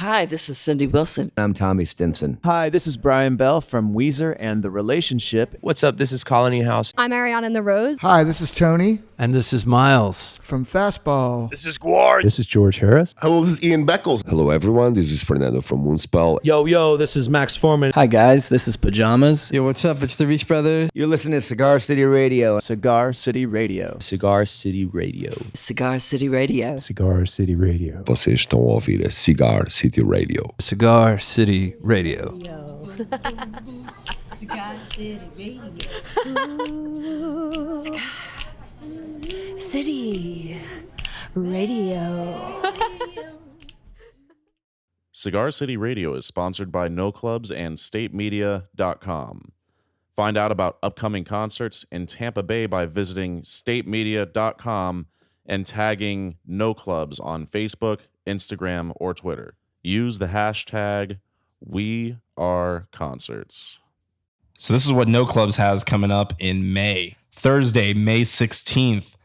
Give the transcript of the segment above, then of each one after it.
Hi, this is Cindy Wilson. I'm Tommy Stinson. Hi, this is Brian Bell from Weezer and The Relationship. What's up? This is Colony House. I'm Ariana and the Rose. Hi, this is Tony. And this is Miles. From Fastball. This is Guard. This is George Harris. Hello, this is Ian Beckles. Hello, everyone. This is Fernando from Moonspell. Yo, this is Max Foreman. Hi, guys. This is Pajamas. Yo, what's up? It's the Reach Brothers. You're listening to Cigar City Radio. Cigar City Radio. Cigar City Radio. Cigar City Radio. Cigar City Radio. Vocês estão a ouvir Cigar City Radio. Cigar City Radio. Cigar City Radio. City Radio. Cigar City Radio is sponsored by No Clubs and StateMedia.com. Find out about upcoming concerts in Tampa Bay by visiting StateMedia.com and tagging No Clubs on Facebook, Instagram, or Twitter. Use the hashtag #WeAreConcerts. So this is what No Clubs has coming up in May. Thursday, May 16th,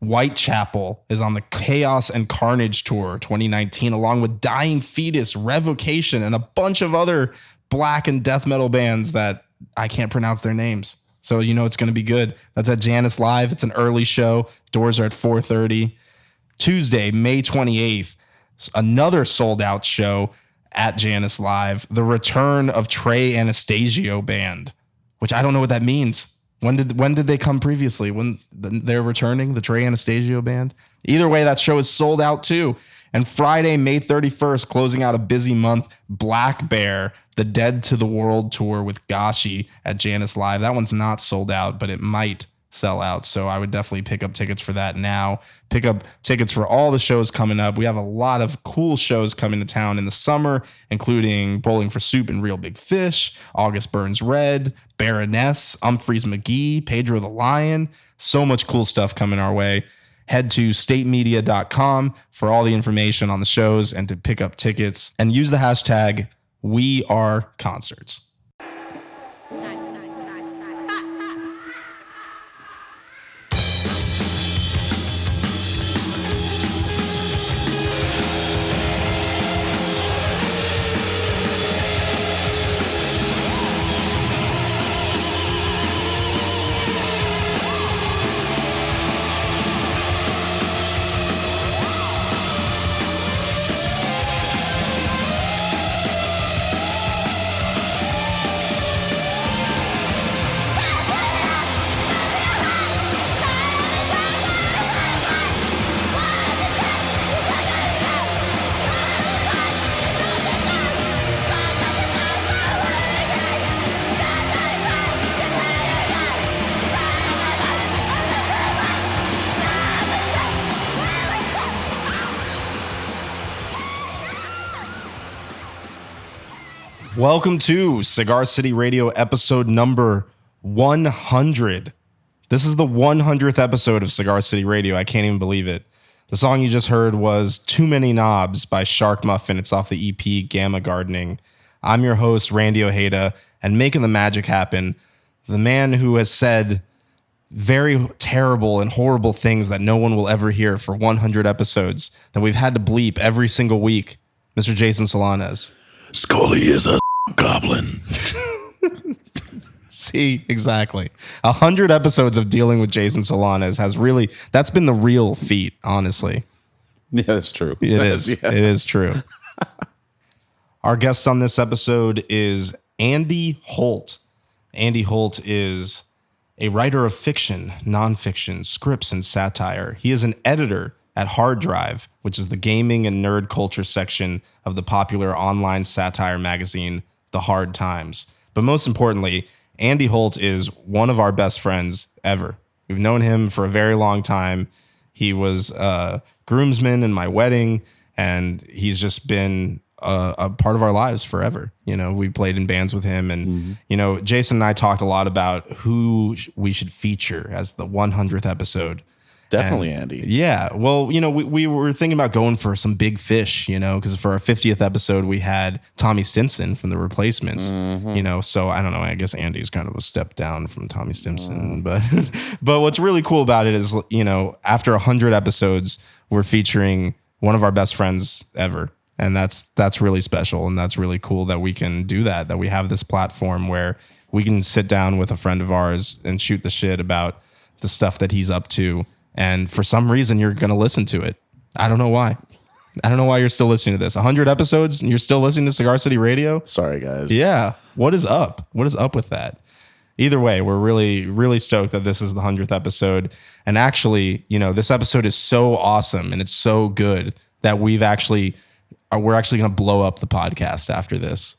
Whitechapel is on the Chaos and Carnage Tour 2019, along with Dying Fetus, Revocation, and a bunch of other black and death metal bands that I can't pronounce their names. So you know it's going to be good. That's at Janus Live. It's an early show. Doors are at 4:30. Tuesday, May 28th, another sold-out show at Janus Live. The return of Trey Anastasio Band, which I don't know what that means. When did they come previously? When they're returning, the Trey Anastasio Band? Either way, that show is sold out too. And Friday, May 31st, closing out a busy month, Black Bear, the Dead to the World Tour with Gashi at Janus Live. That one's not sold out, but it might sell out. So I would definitely pick up tickets for that now. Pick up tickets for all the shows coming up. We have a lot of cool shows coming to town in the summer, including Bowling for Soup and Real Big Fish, August Burns Red, Baroness, Humphreys McGee, Pedro the Lion. So much cool stuff coming our way. Head to statemedia.com for all the information on the shows and to pick up tickets, and use the hashtag #WeAreConcerts. Welcome to Cigar City Radio episode number 100. This is the 100th episode of Cigar City Radio. I can't even believe it. The song you just heard was Too Many Knobs by Shark Muffin. It's off the EP Gamma Gardening. I'm your host, Randy Ojeda, and making the magic happen, the man who has said very terrible and horrible things that no one will ever hear for 100 episodes that we've had to bleep every single week, Mr. Jason Solanes. Scully is a goblin. See, exactly. 100 episodes of dealing with Jason Solanes has really, that's been the real feat, honestly. Yeah, that's true. It is. Yeah. It is true. Our guest on this episode is Andy Holt. Andy Holt is a writer of fiction, nonfiction, scripts, and satire. He is an editor at Hard Drive, which is the gaming and nerd culture section of the popular online satire magazine, The Hard Times. But most importantly, Andy Holt is one of our best friends ever. We've known him for a very long time. He was a groomsman in my wedding, and he's just been a part of our lives forever. You know, we played in bands with him, and you know, Jason and I talked a lot about who we should feature as the 100th episode. Definitely, Andy. Yeah. Well, you know, we were thinking about going for some big fish, you know, because for our 50th episode, we had Tommy Stinson from The Replacements, you know, so I don't know. I guess Andy's kind of a step down from Tommy Stinson. But what's really cool about it is, you know, after 100 episodes, we're featuring one of our best friends ever. And that's really special, and that's really cool that we can do that we have this platform where we can sit down with a friend of ours and shoot the shit about the stuff that he's up to. And for some reason, you're going to listen to it. I don't know why. I don't know why you're still listening to this. 100 episodes and you're still listening to Cigar City Radio? Sorry, guys. Yeah. What is up? What is up with that? Either way, we're really, really stoked that this is the 100th episode. And actually, this episode is so awesome and it's so good that we're actually going to blow up the podcast after this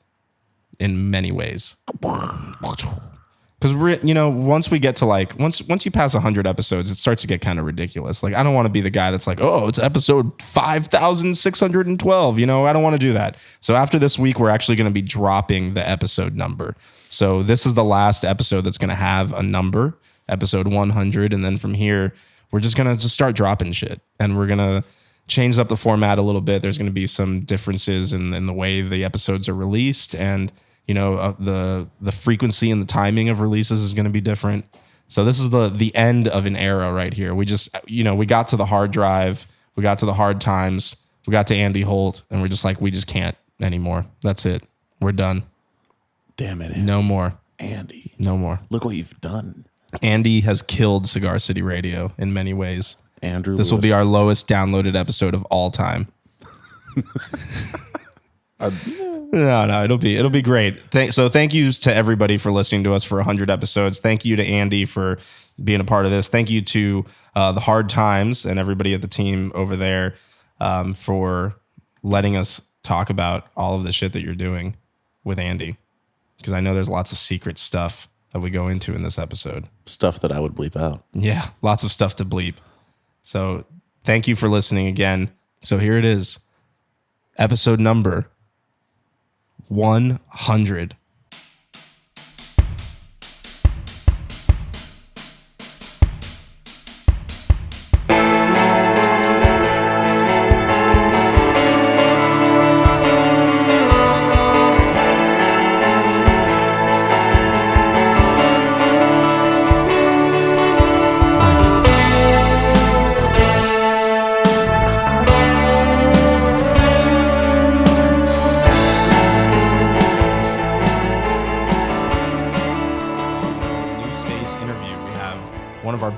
in many ways. Because once we get to once you pass 100 episodes, it starts to get kind of ridiculous. Like, I don't want to be the guy that's like, oh, it's episode 5,612. I don't want to do that. So after this week, we're actually going to be dropping the episode number. So this is the last episode that's going to have a number, episode 100. And then from here, we're just going to start dropping shit. And we're going to change up the format a little bit. There's going to be some differences in the way the episodes are released. And the frequency and the timing of releases is going to be different. So this is the end of an era right here. We just, we got to the hard drive, we got to the hard times, we got to Andy Holt, and we're just like, we just can't anymore. That's it. We're done. Damn it. No more. Andy. No more. Look what you've done. Andy has killed Cigar City Radio in many ways. Andrew This Lewis. will be our lowest downloaded episode of all time. No, it'll be great. So thank you to everybody for listening to us for 100 episodes. Thank you to Andy for being a part of this. Thank you to the Hard Times and everybody at the team over there for letting us talk about all of the shit that you're doing with Andy. Because I know there's lots of secret stuff that we go into in this episode. Stuff that I would bleep out. Yeah, lots of stuff to bleep. So thank you for listening again. So here it is. Episode number 100.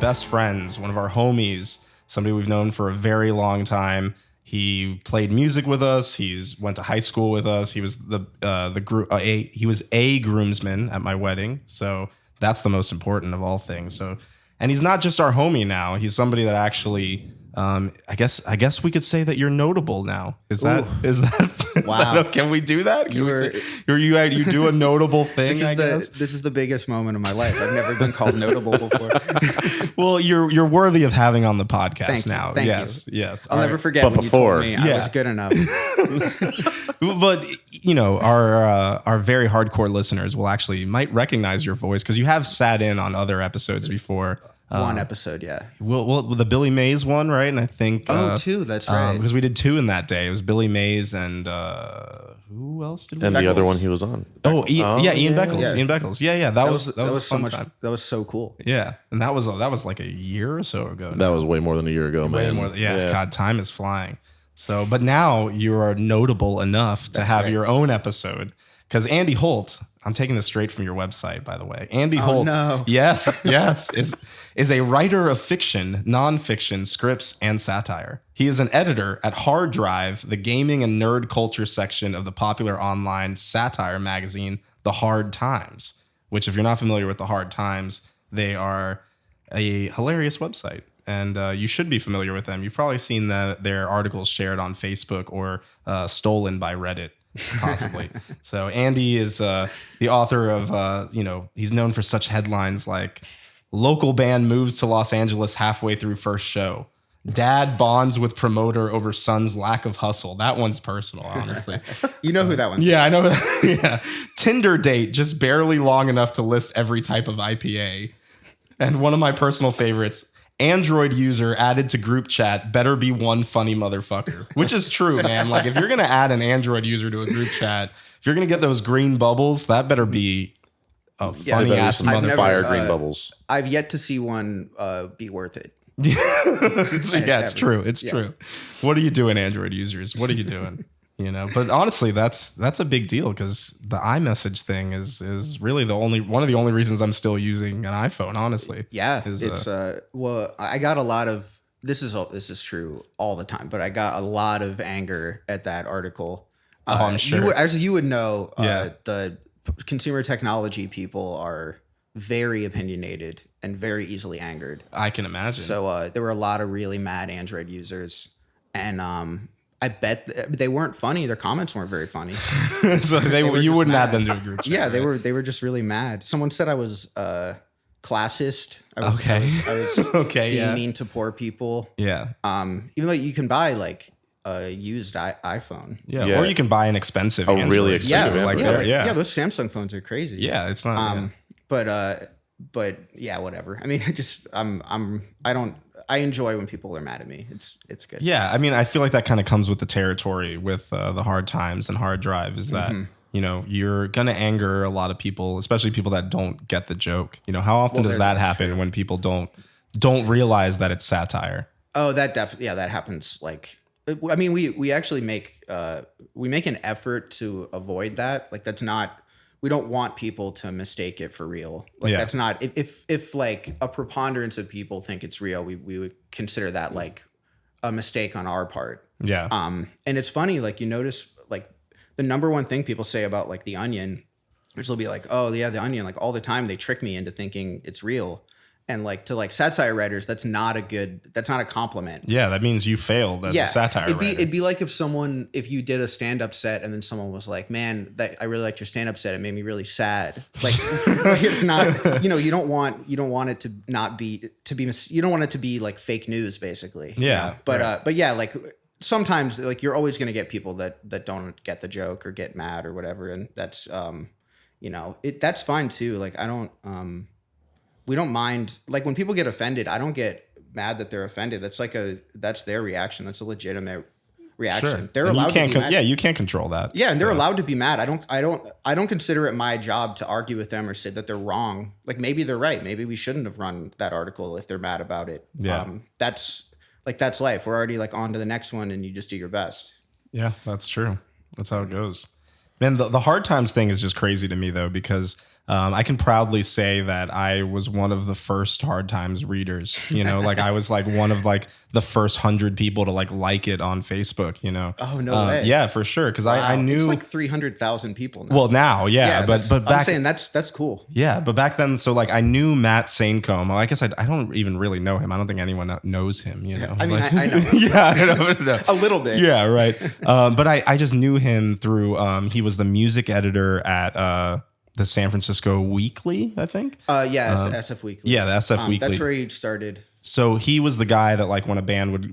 Best friends, one of our homies, somebody we've known for a very long time. He played music with us. He's went to high school with us. He was he was a groomsman at my wedding. So that's the most important of all things. So, and he's not just our homie now. He's somebody that actually, I guess we could say that you're notable now. Is that Wow. Can we do that? You do a notable thing? This is the biggest moment of my life. I've never been called notable before. Well, you're worthy of having on the podcast Thank you. now. Thank yes. I'll never forget But when before, you told me I was good enough. But our very hardcore listeners might recognize your voice because you have sat in on other episodes before. One episode, yeah. Well, the Billy Mays one, right? And I think two. That's right. because we did two in that day. It was Billy Mays and who else did we? And Beckles. the other one he was on. Ian Beckles. Yeah. Ian Beckles. Yeah. That was so fun much. time. That was so cool. Yeah, and that was like a year or so ago. That was way more than a year ago, Way man. more. God, time is flying. So, but now you are notable enough to have your own episode because Andy Holt. I'm taking this straight from your website, by the way. Andy Holt. No. Yes, is a writer of fiction, nonfiction, scripts, and satire. He is an editor at Hard Drive, the gaming and nerd culture section of the popular online satire magazine, The Hard Times, which, if you're not familiar with The Hard Times, they are a hilarious website. And you should be familiar with them. You've probably seen their articles shared on Facebook or stolen by Reddit. Possibly. So Andy is the author of, he's known for such headlines like local band moves to Los Angeles halfway through first show. Dad bonds with promoter over son's lack of hustle. That one's personal, honestly. You know who that one's? Yeah, I know. Yeah. Tinder date just barely long enough to list every type of IPA. And one of my personal favorites, Android user added to group chat, better be one funny motherfucker, which is true, man. Like if you're going to add an Android user to a group chat, if you're going to get those green bubbles, that better be a funny ass motherfucker. Fire green bubbles. I've yet to see one be worth it. Yeah, it's true. It's true. What are you doing, Android users? What are you doing? You know, but honestly, that's a big deal because the iMessage thing is really one of the only reasons I'm still using an iPhone. Honestly, Yeah, it's well, I got a lot of this is true all the time, but I got a lot of anger at that article. I'm sure. As you would know, Yeah. the consumer technology people are very opinionated and very easily angered. I can imagine. So there were a lot of really mad Android users, and I bet they weren't funny. Their comments weren't very funny. So you wouldn't add them to a group chat. Yeah, right? they were just really mad. Someone said I was classist. I was Okay, being yeah. mean to poor people. Yeah. Even though you can buy like a used iPhone. Yeah, or you can buy an expensive really Android. expensive too, Android. Yeah, those Samsung phones are crazy. Yeah, it's not. But yeah, whatever. I mean, I enjoy when people are mad at me. It's good. Yeah, I mean, I feel like that kind of comes with the territory with the hard times and hard drive is that, you know, you're going to anger a lot of people, especially people that don't get the joke. You know, how often does that happen when people don't realize that it's satire? Oh, that definitely, that happens. Like, I mean, we actually make an effort to avoid that. Like, we don't want people to mistake it for real. Like, that's not, if like a preponderance of people think it's real, we would consider that like a mistake on our part. Yeah. And it's funny, like you notice like the number one thing people say about like The Onion, which will be like, oh yeah, The Onion, like all the time they trick me into thinking it's real. And like to like satire writers, that's not a compliment. Yeah, that means you failed as a satire writer. It'd be like if you did a stand-up set and then someone was like, man, I really liked your stand-up set. It made me really sad. Like, like it's not, you know, you don't want it to not be, you don't want it to be like fake news basically. Yeah. You know? But yeah, like sometimes like you're always going to get people that don't get the joke or get mad or whatever. And that's, you know, that's fine too. Like we don't mind, like when people get offended, I don't get mad that they're offended. That's their reaction. That's a legitimate reaction. Sure. They're allowed to be mad. Yeah, you can't control that. Yeah, and they're allowed to be mad. I don't consider it my job to argue with them or say that they're wrong. Like maybe they're right. Maybe we shouldn't have run that article if they're mad about it. Yeah. That's life. We're already like on to the next one and you just do your best. Yeah, that's true. That's how it goes. Man, the hard times thing is just crazy to me though, because I can proudly say that I was one of the first Hard Times readers, you know, like I was like one of like the first 100 people to like it on Facebook, you know? Oh, no way. Yeah, for sure. Cause I knew it's like 300,000 people now. Well, now, but back, I'm saying that's cool. Yeah. But back then, so like I knew Matt Sainecombe. Well, I guess I don't even really know him. I don't think anyone knows him, you know? I mean, like, I know. Yeah, I know. A little bit. Yeah, right. But I just knew him through, he was the music editor at, the San Francisco Weekly, I think. SF Weekly. Yeah, the SF Weekly. That's where he started. So he was the guy that like when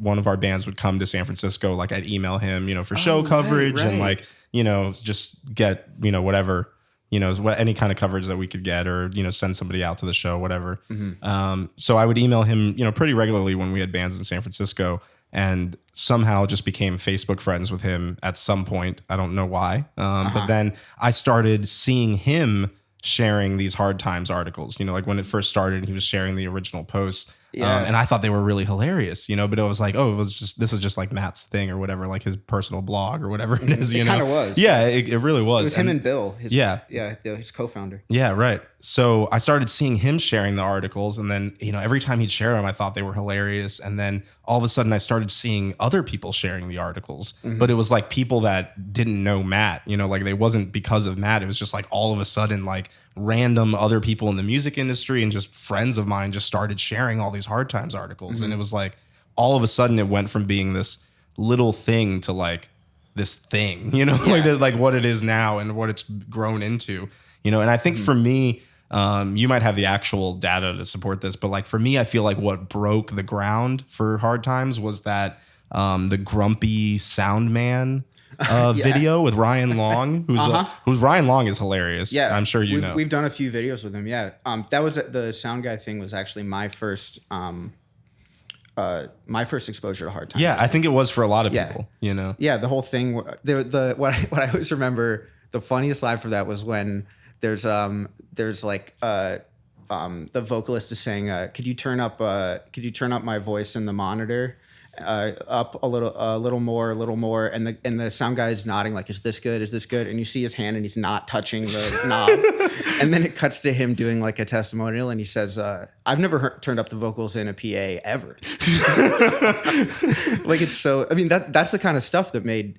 one of our bands would come to San Francisco, like I'd email him, you know, for show coverage and like, you know, just get, you know, whatever, you know, any kind of coverage that we could get or, you know, send somebody out to the show, whatever. Mm-hmm. So I would email him, you know, pretty regularly when we had bands in San Francisco. And somehow just became Facebook friends with him at some point. I don't know why. But then I started seeing him sharing these Hard Times articles. You know, like when it first started, he was sharing the original posts. And I thought they were really hilarious, you know, but it was like, oh, this is just like Matt's thing or whatever, like his personal blog or whatever it is, you know? It kind of was. Yeah, it really was. It was him and Bill. His co-founder. Yeah, right. So I started seeing him sharing the articles and then, you know, every time he'd share them, I thought they were hilarious. And then all of a sudden I started seeing other people sharing the articles, but it was like people that didn't know Matt, you know, like they wasn't because of Matt. It was just like all of a sudden, like random other people in the music industry and just friends of mine just started sharing all these Hard Times articles. And it was like, all of a sudden it went from being this little thing to like this thing, you know, like what it is now and what it's grown into, you know? And I think for me, you might have the actual data to support this, but like for me, I feel like what broke the ground for Hard Times was that the grumpy sound man video with Ryan Long, who's Ryan Long is hilarious. Yeah, I'm sure you know. We've done a few videos with him. Yeah, that was the sound guy thing was actually my first exposure to Hard Times. Yeah, I think it was for a lot of people. You know. Yeah, the whole thing. What I always remember, the funniest line for that was when there's like the vocalist is saying, could you turn up my voice in the monitor? up a little more, and the sound guy is nodding like, is this good? Is this good? And you see his hand and he's not touching the knob. And then it cuts to him doing like a testimonial, and he says, I've never turned up the vocals in a PA ever. Like, it's so, I mean, that's the kind of stuff that made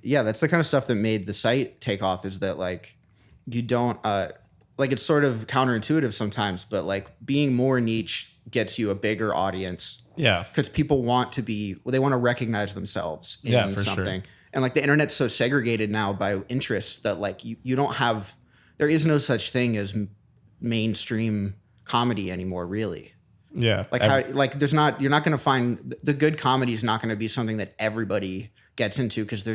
the site take off, is that like, you don't, like, it's sort of counterintuitive sometimes, but like being more niche gets you a bigger audience. Yeah. Because people want to recognize themselves in something. Sure. And like the internet's so segregated now by interests that like you don't have, there is no such thing as mainstream comedy anymore, really. Yeah. Like you're not going to find, the good comedy is not going to be something that everybody gets into, because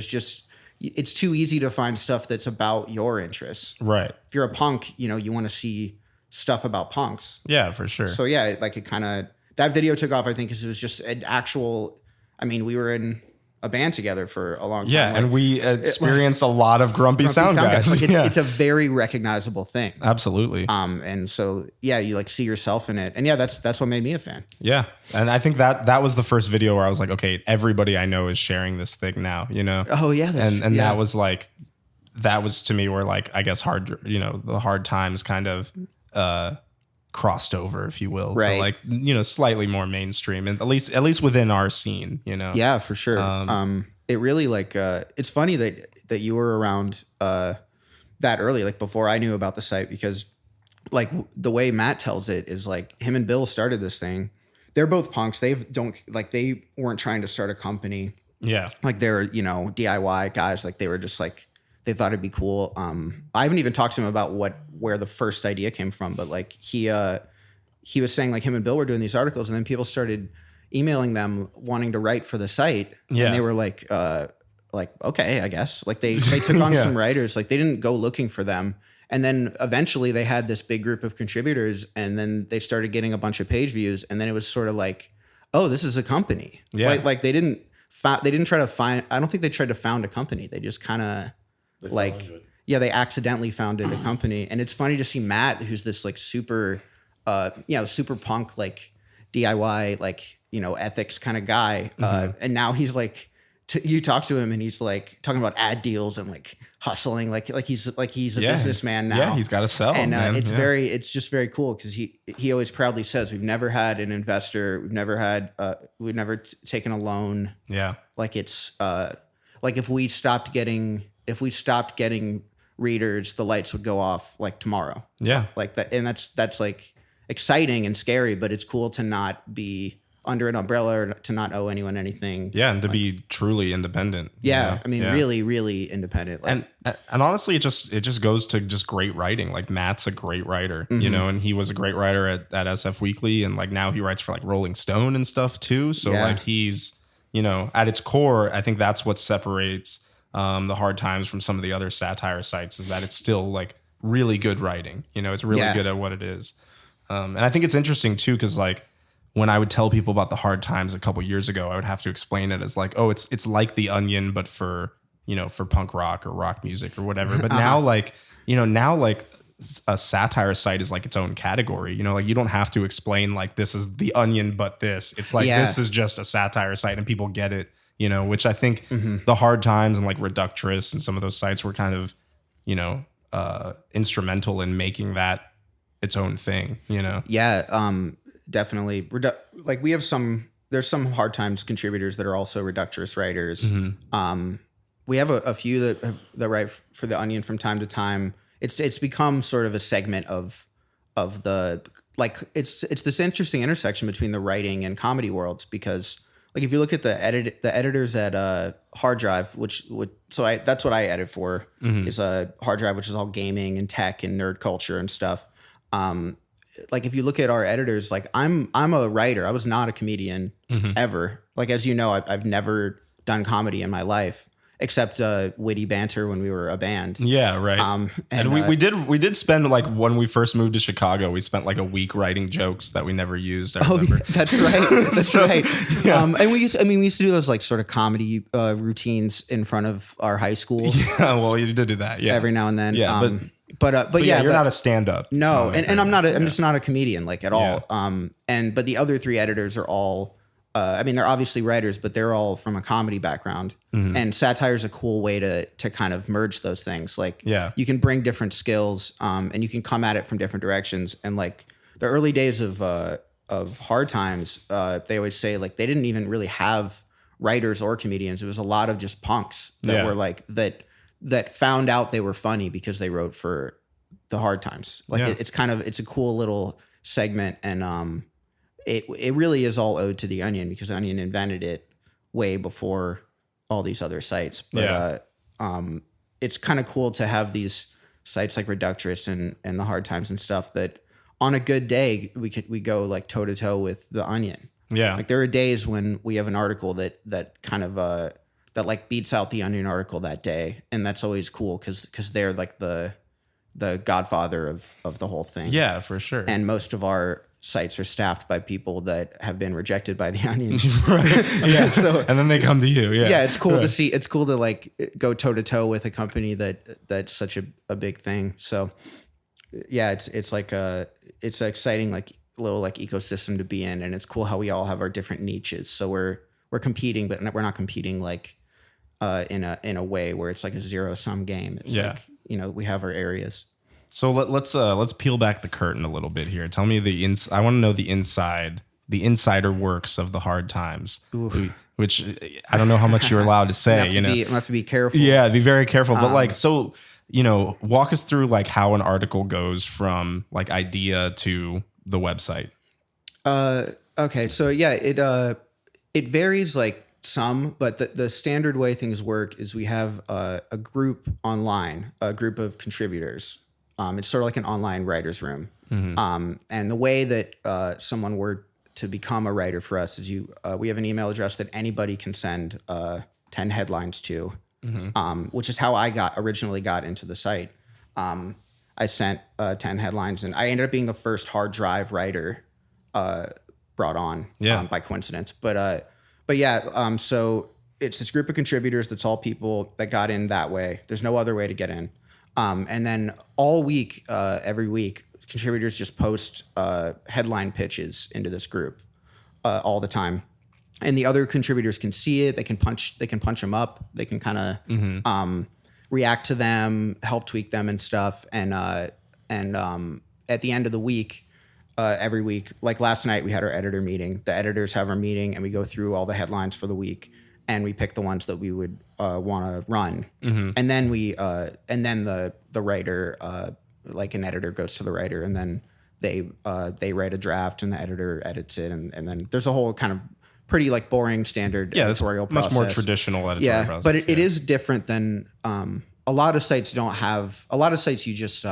it's too easy to find stuff that's about your interests. Right. If you're a punk, you want to see stuff about punks. Yeah, for sure. So yeah, like it kind of, that video took off, I think, because it was just an actual, I mean, we were in a band together for a long time. Yeah, and we experienced a lot of grumpy sound guys. Like it's a very recognizable thing. Absolutely. And so, yeah, you like see yourself in it. And yeah, that's what made me a fan. Yeah. And I think that was the first video where I was like, okay, everybody I know is sharing this thing now, Oh yeah. That was like, that was to me where like, I guess the hard times kind of, crossed over, if you will, right, to like, slightly more mainstream, and at least within our scene, Yeah, for sure. It really like, it's funny that you were around that early, like before I knew about the site, because like the way Matt tells it is like him and Bill started this thing. They're both punks. They weren't trying to start a company. Yeah. Like they're, DIY guys. Like they were just like, they thought it'd be cool. I haven't even talked to him about where the first idea came from, but like he was saying like him and Bill were doing these articles, and then people started emailing them wanting to write for the site. Yeah. And they were like, okay, I guess. Like they took on some writers. Like they didn't go looking for them. And then eventually they had this big group of contributors, and then they started getting a bunch of page views. And then it was sort of like, oh, this is a company. Yeah. Like they didn't try to find, I don't think they tried to found a company. They just kind of they accidentally founded a company. And it's funny to see Matt, who's this like super, super punk, like DIY, like, ethics kind of guy. And now he's like, you talk to him and he's like talking about ad deals and like hustling, like he's a businessman now. Yeah, he's got to sell. And it's just very cool, because he always proudly says, we've never had an investor, we've never taken a loan. Yeah, like it's like if we stopped getting readers, the lights would go off like tomorrow. Yeah, like that, and that's like exciting and scary, but it's cool to not be under an umbrella, or to not owe anyone anything. Yeah, and to be truly independent. Yeah, I mean, really, really independent. Like, and honestly, it just goes to just great writing. Like Matt's a great writer, and he was a great writer at SF Weekly, and like now he writes for like Rolling Stone and stuff too. So like he's, at its core, I think that's what separates the Hard Times from some of the other satire sites, is that it's still like really good writing. It's really good at what it is. And I think it's interesting too, because like when I would tell people about the Hard Times a couple years ago, I would have to explain it as like, oh, it's like The Onion, but for punk rock or rock music or whatever. But now like a satire site is like its own category. Like you don't have to explain like this is The Onion, but this. It's like this is just a satire site, and people get it. Which I think the Hard Times and like Reductress and some of those sites were kind of, instrumental in making that its own thing, Yeah, definitely. Like we have there's some Hard Times contributors that are also Reductress writers. We have a few that write for The Onion from time to time. It's become sort of a segment of the, like, it's this interesting intersection between the writing and comedy worlds, because like if you look at the editors at Hard Drive, that's what I edit for, is a Hard Drive, which is all gaming and tech and nerd culture and stuff. Like if you look at our editors, like I'm a writer. I was not a comedian ever. Like, as you know, I've never done comedy in my life, except witty banter when we were a band. Yeah, right. And we did spend, like, when we first moved to Chicago, we spent like a week writing jokes that we never used. I remember. That's right. That's right. Yeah. And we used to do those like sort of comedy routines in front of our high school. Yeah, well, you did do that. Yeah, every now and then. Yeah, but yeah, you're not a stand-up. No, and I'm not. I'm just not a comedian, like, at all. But the other three editors are all I mean, they're obviously writers, but they're all from a comedy background. And satire is a cool way to kind of merge those things. Like, you can bring different skills, and you can come at it from different directions. And like the early days of Hard Times, they always say like they didn't even really have writers or comedians. It was a lot of just punks that were like that found out they were funny because they wrote for the Hard Times. Like it's a cool little segment, and it really is all owed to the Onion, because the Onion invented it way before all these other sites. But it's kind of cool to have these sites like Reductress and the Hard Times and stuff that on a good day we go like toe to toe with the Onion. Yeah. Like there are days when we have an article that kind of that like beats out the Onion article that day, and that's always cool because they're like the godfather of the whole thing. Yeah, for sure. And most of our sites are staffed by people that have been rejected by the Onion. Right. Yeah. So, and then they come to you. Yeah. Yeah, it's cool to see. It's cool to like go toe to toe with a company that's such a big thing. So yeah, it's like it's an exciting like little like ecosystem to be in, and it's cool how we all have our different niches. So we're competing, but we're not competing like in a way where it's like a zero sum game. It's like, we have our areas. So let's peel back the curtain a little bit here. Tell me I want to know the insider works of the Hard Times. Oof. Which I don't know how much you're allowed to say. I have to be careful. Yeah, be very careful. But like, so walk us through like how an article goes from like idea to the website. Okay, so yeah, it varies like some, but the standard way things work is we have a group online, a group of contributors. It's sort of like an online writer's room. And the way that someone were to become a writer for us is we have an email address that anybody can send 10 headlines to, which is how I originally got into the site. I sent 10 headlines, and I ended up being the first hard drive writer brought on by coincidence. But yeah, so it's this group of contributors that's all people that got in that way. There's no other way to get in. And then all week, every week, contributors just post headline pitches into this group all the time. And the other contributors can see it. They can punch them up. They can kind of react to them, help tweak them and stuff. And at the end of the week, every week, like last night, we had our editor meeting. The editors have our meeting, and we go through all the headlines for the week, and we pick the ones that we would want to run. And then the writer, like an editor goes to the writer, and then they write a draft, and the editor edits it, and then there's a whole kind of pretty like boring standard editorial process. Much more traditional editorial process. But it is different than a lot of sites don't have. A lot of sites you just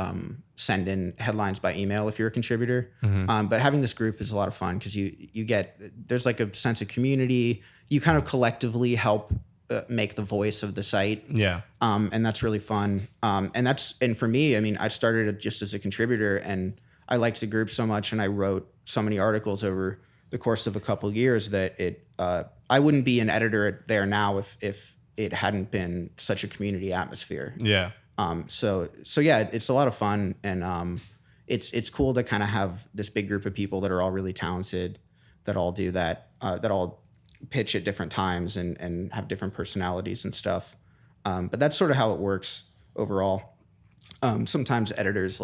send in headlines by email if you're a contributor. But having this group is a lot of fun because there's like a sense of community. You kind of collectively help make the voice of the site. Yeah. And that's really fun. And for me, I mean, I started just as a contributor, and I liked the group so much, and I wrote so many articles over the course of a couple of years that I wouldn't be an editor there now if it hadn't been such a community atmosphere. Yeah. So yeah, it's a lot of fun, and it's cool to kind of have this big group of people that are all really talented, that all do that, that all pitch at different times and have different personalities and stuff. But that's sort of how it works overall. Sometimes editors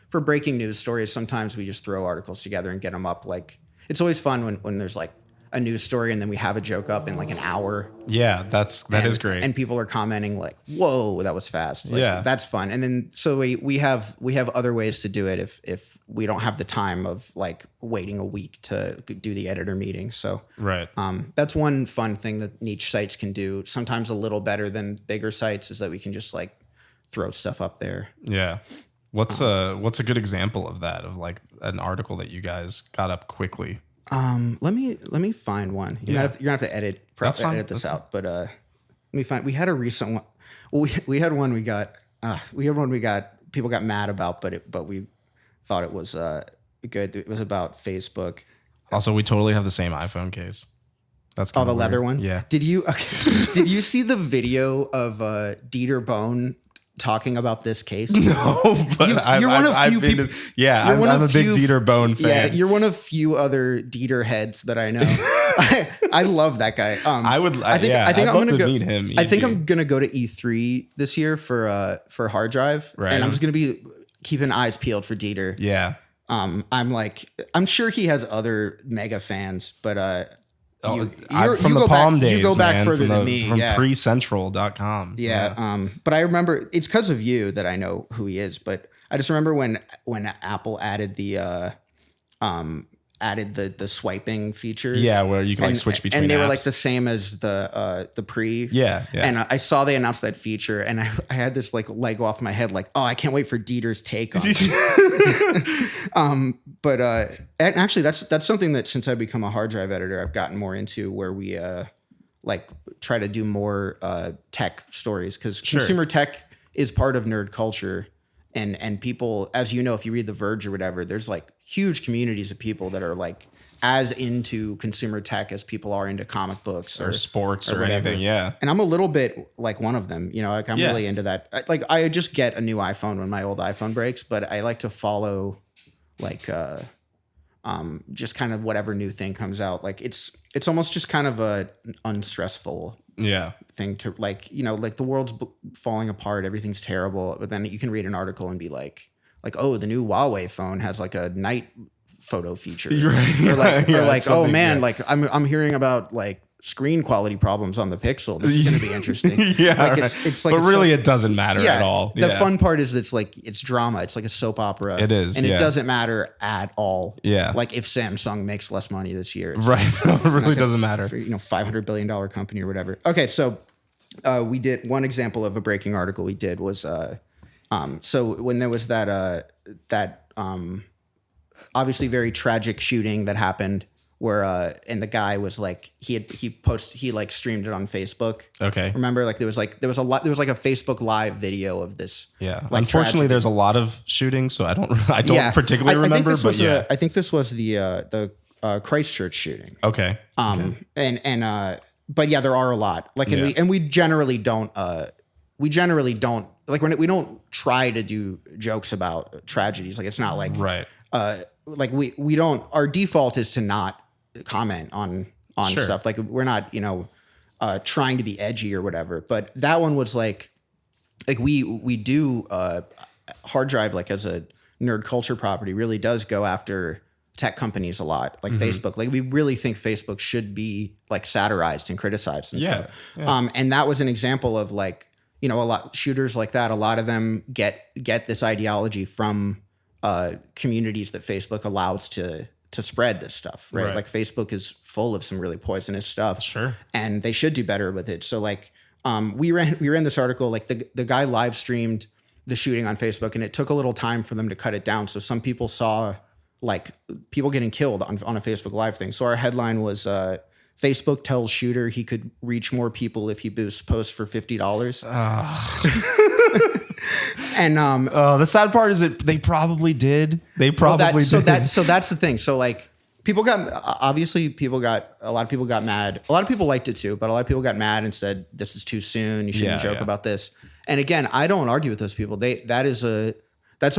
for breaking news stories, sometimes we just throw articles together and get them up. Like, it's always fun when there's like a news story and then we have a joke up in like an hour. Yeah, that is great. And people are commenting like, "Whoa, that was fast." Like, yeah, that's fun. And then so we have other ways to do it if we don't have the time of like waiting a week to do the editor meeting. So right, that's one fun thing that niche sites can do. Sometimes a little better than bigger sites is that we can just like throw stuff up there. Yeah. What's a good example of that, of like an article that you guys got up quickly? Let me find one. You're gonna have to edit this out. But let me find. We had a recent one. Well, we had one we got. People got mad about, but we thought it was good. It was about Facebook. Also, we totally have the same iPhone case. That's the leather one. Yeah. Did you see the video of Dieter Bohn talking about this case? No, but you're one of few been people. Yeah, I'm a big Dieter Bohn fan. Yeah, you're one of few other Dieter heads that I know. I love that guy. I think I'm gonna go meet him. I think I'm gonna go to E3 this year for Hard Drive, right. And I'm just gonna be keeping eyes peeled for Dieter. Yeah. I'm sure he has other mega fans, but from the Palm days, you go back man, further from than me. From Yeah. precentral.com. Yeah. But I remember it's because of you that I know who he is. But I just remember when Apple added the swiping features. Yeah, where you can switch between and they apps. were like the same as the pre. Yeah. And I saw they announced that feature, and I had this like leg off my head, like, oh, I can't wait for Dieter's take on it. And actually that's something that since I've become a hard drive editor, I've gotten more into, where we like try to do more tech stories, because consumer tech is part of nerd culture. And people, as you know, if you read The Verge or whatever, there's like huge communities of people that are like as into consumer tech as people are into comic books or sports or whatever. anything. Yeah. And I'm a little bit like one of them, you know, like I'm really into that. Like I just get a new iPhone when my old iPhone breaks, but I like to follow like just kind of whatever new thing comes out. Like it's almost just kind of a unstressful thing to, like, you know, like the world's falling apart, everything's terrible, but then you can read an article and be like, oh, the new Huawei phone has like a night photo feature, right. or like oh man, like I'm hearing about like screen quality problems on the Pixel. This is going to be interesting. Like it's like, but really it doesn't matter at all. The fun part is it's drama. It's like a soap opera. It is, and it doesn't matter at all. Yeah, like if Samsung makes less money this year, it's right? It really doesn't matter. For, you know, $500 billion company or whatever. Okay, so we did one example of a breaking article we did was so when there was that obviously very tragic shooting that happened, where and the guy was like he like streamed it on Facebook. Okay. Remember, like there was like a Facebook Live video of this. Yeah. Like, unfortunately, tragedy. there's a lot of shootings, so I don't particularly remember. But yeah, I think this was the Christchurch shooting. Okay. But yeah, there are a lot. Like, and we generally don't like, we don't try to do jokes about tragedies. Like, it's not like right. Like we don't. Our default is to not comment on stuff. Like, we're not, you know, trying to be edgy or whatever. But that one was like we do hard drive, like, as a nerd culture property, really does go after tech companies a lot, like Facebook. Like, we really think Facebook should be like satirized and criticized and stuff. Yeah. And that was an example of, like, you know, a lot shooters like that. A lot of them get this ideology from communities that Facebook allows to spread this stuff, right? Like, Facebook is full of some really poisonous stuff. Sure. And they should do better with it. So, like, we ran this article, like the guy live streamed the shooting on Facebook, and it took a little time for them to cut it down. So some people saw, like, people getting killed on a Facebook Live thing. So our headline was, Facebook tells shooter he could reach more people if he boosts posts for $50. And the sad part is that they probably did. They probably did. So that's the thing. So, like, a lot of people got mad. A lot of people liked it too, but a lot of people got mad and said, this is too soon. You shouldn't joke about this. And again, I don't argue with those people. That's a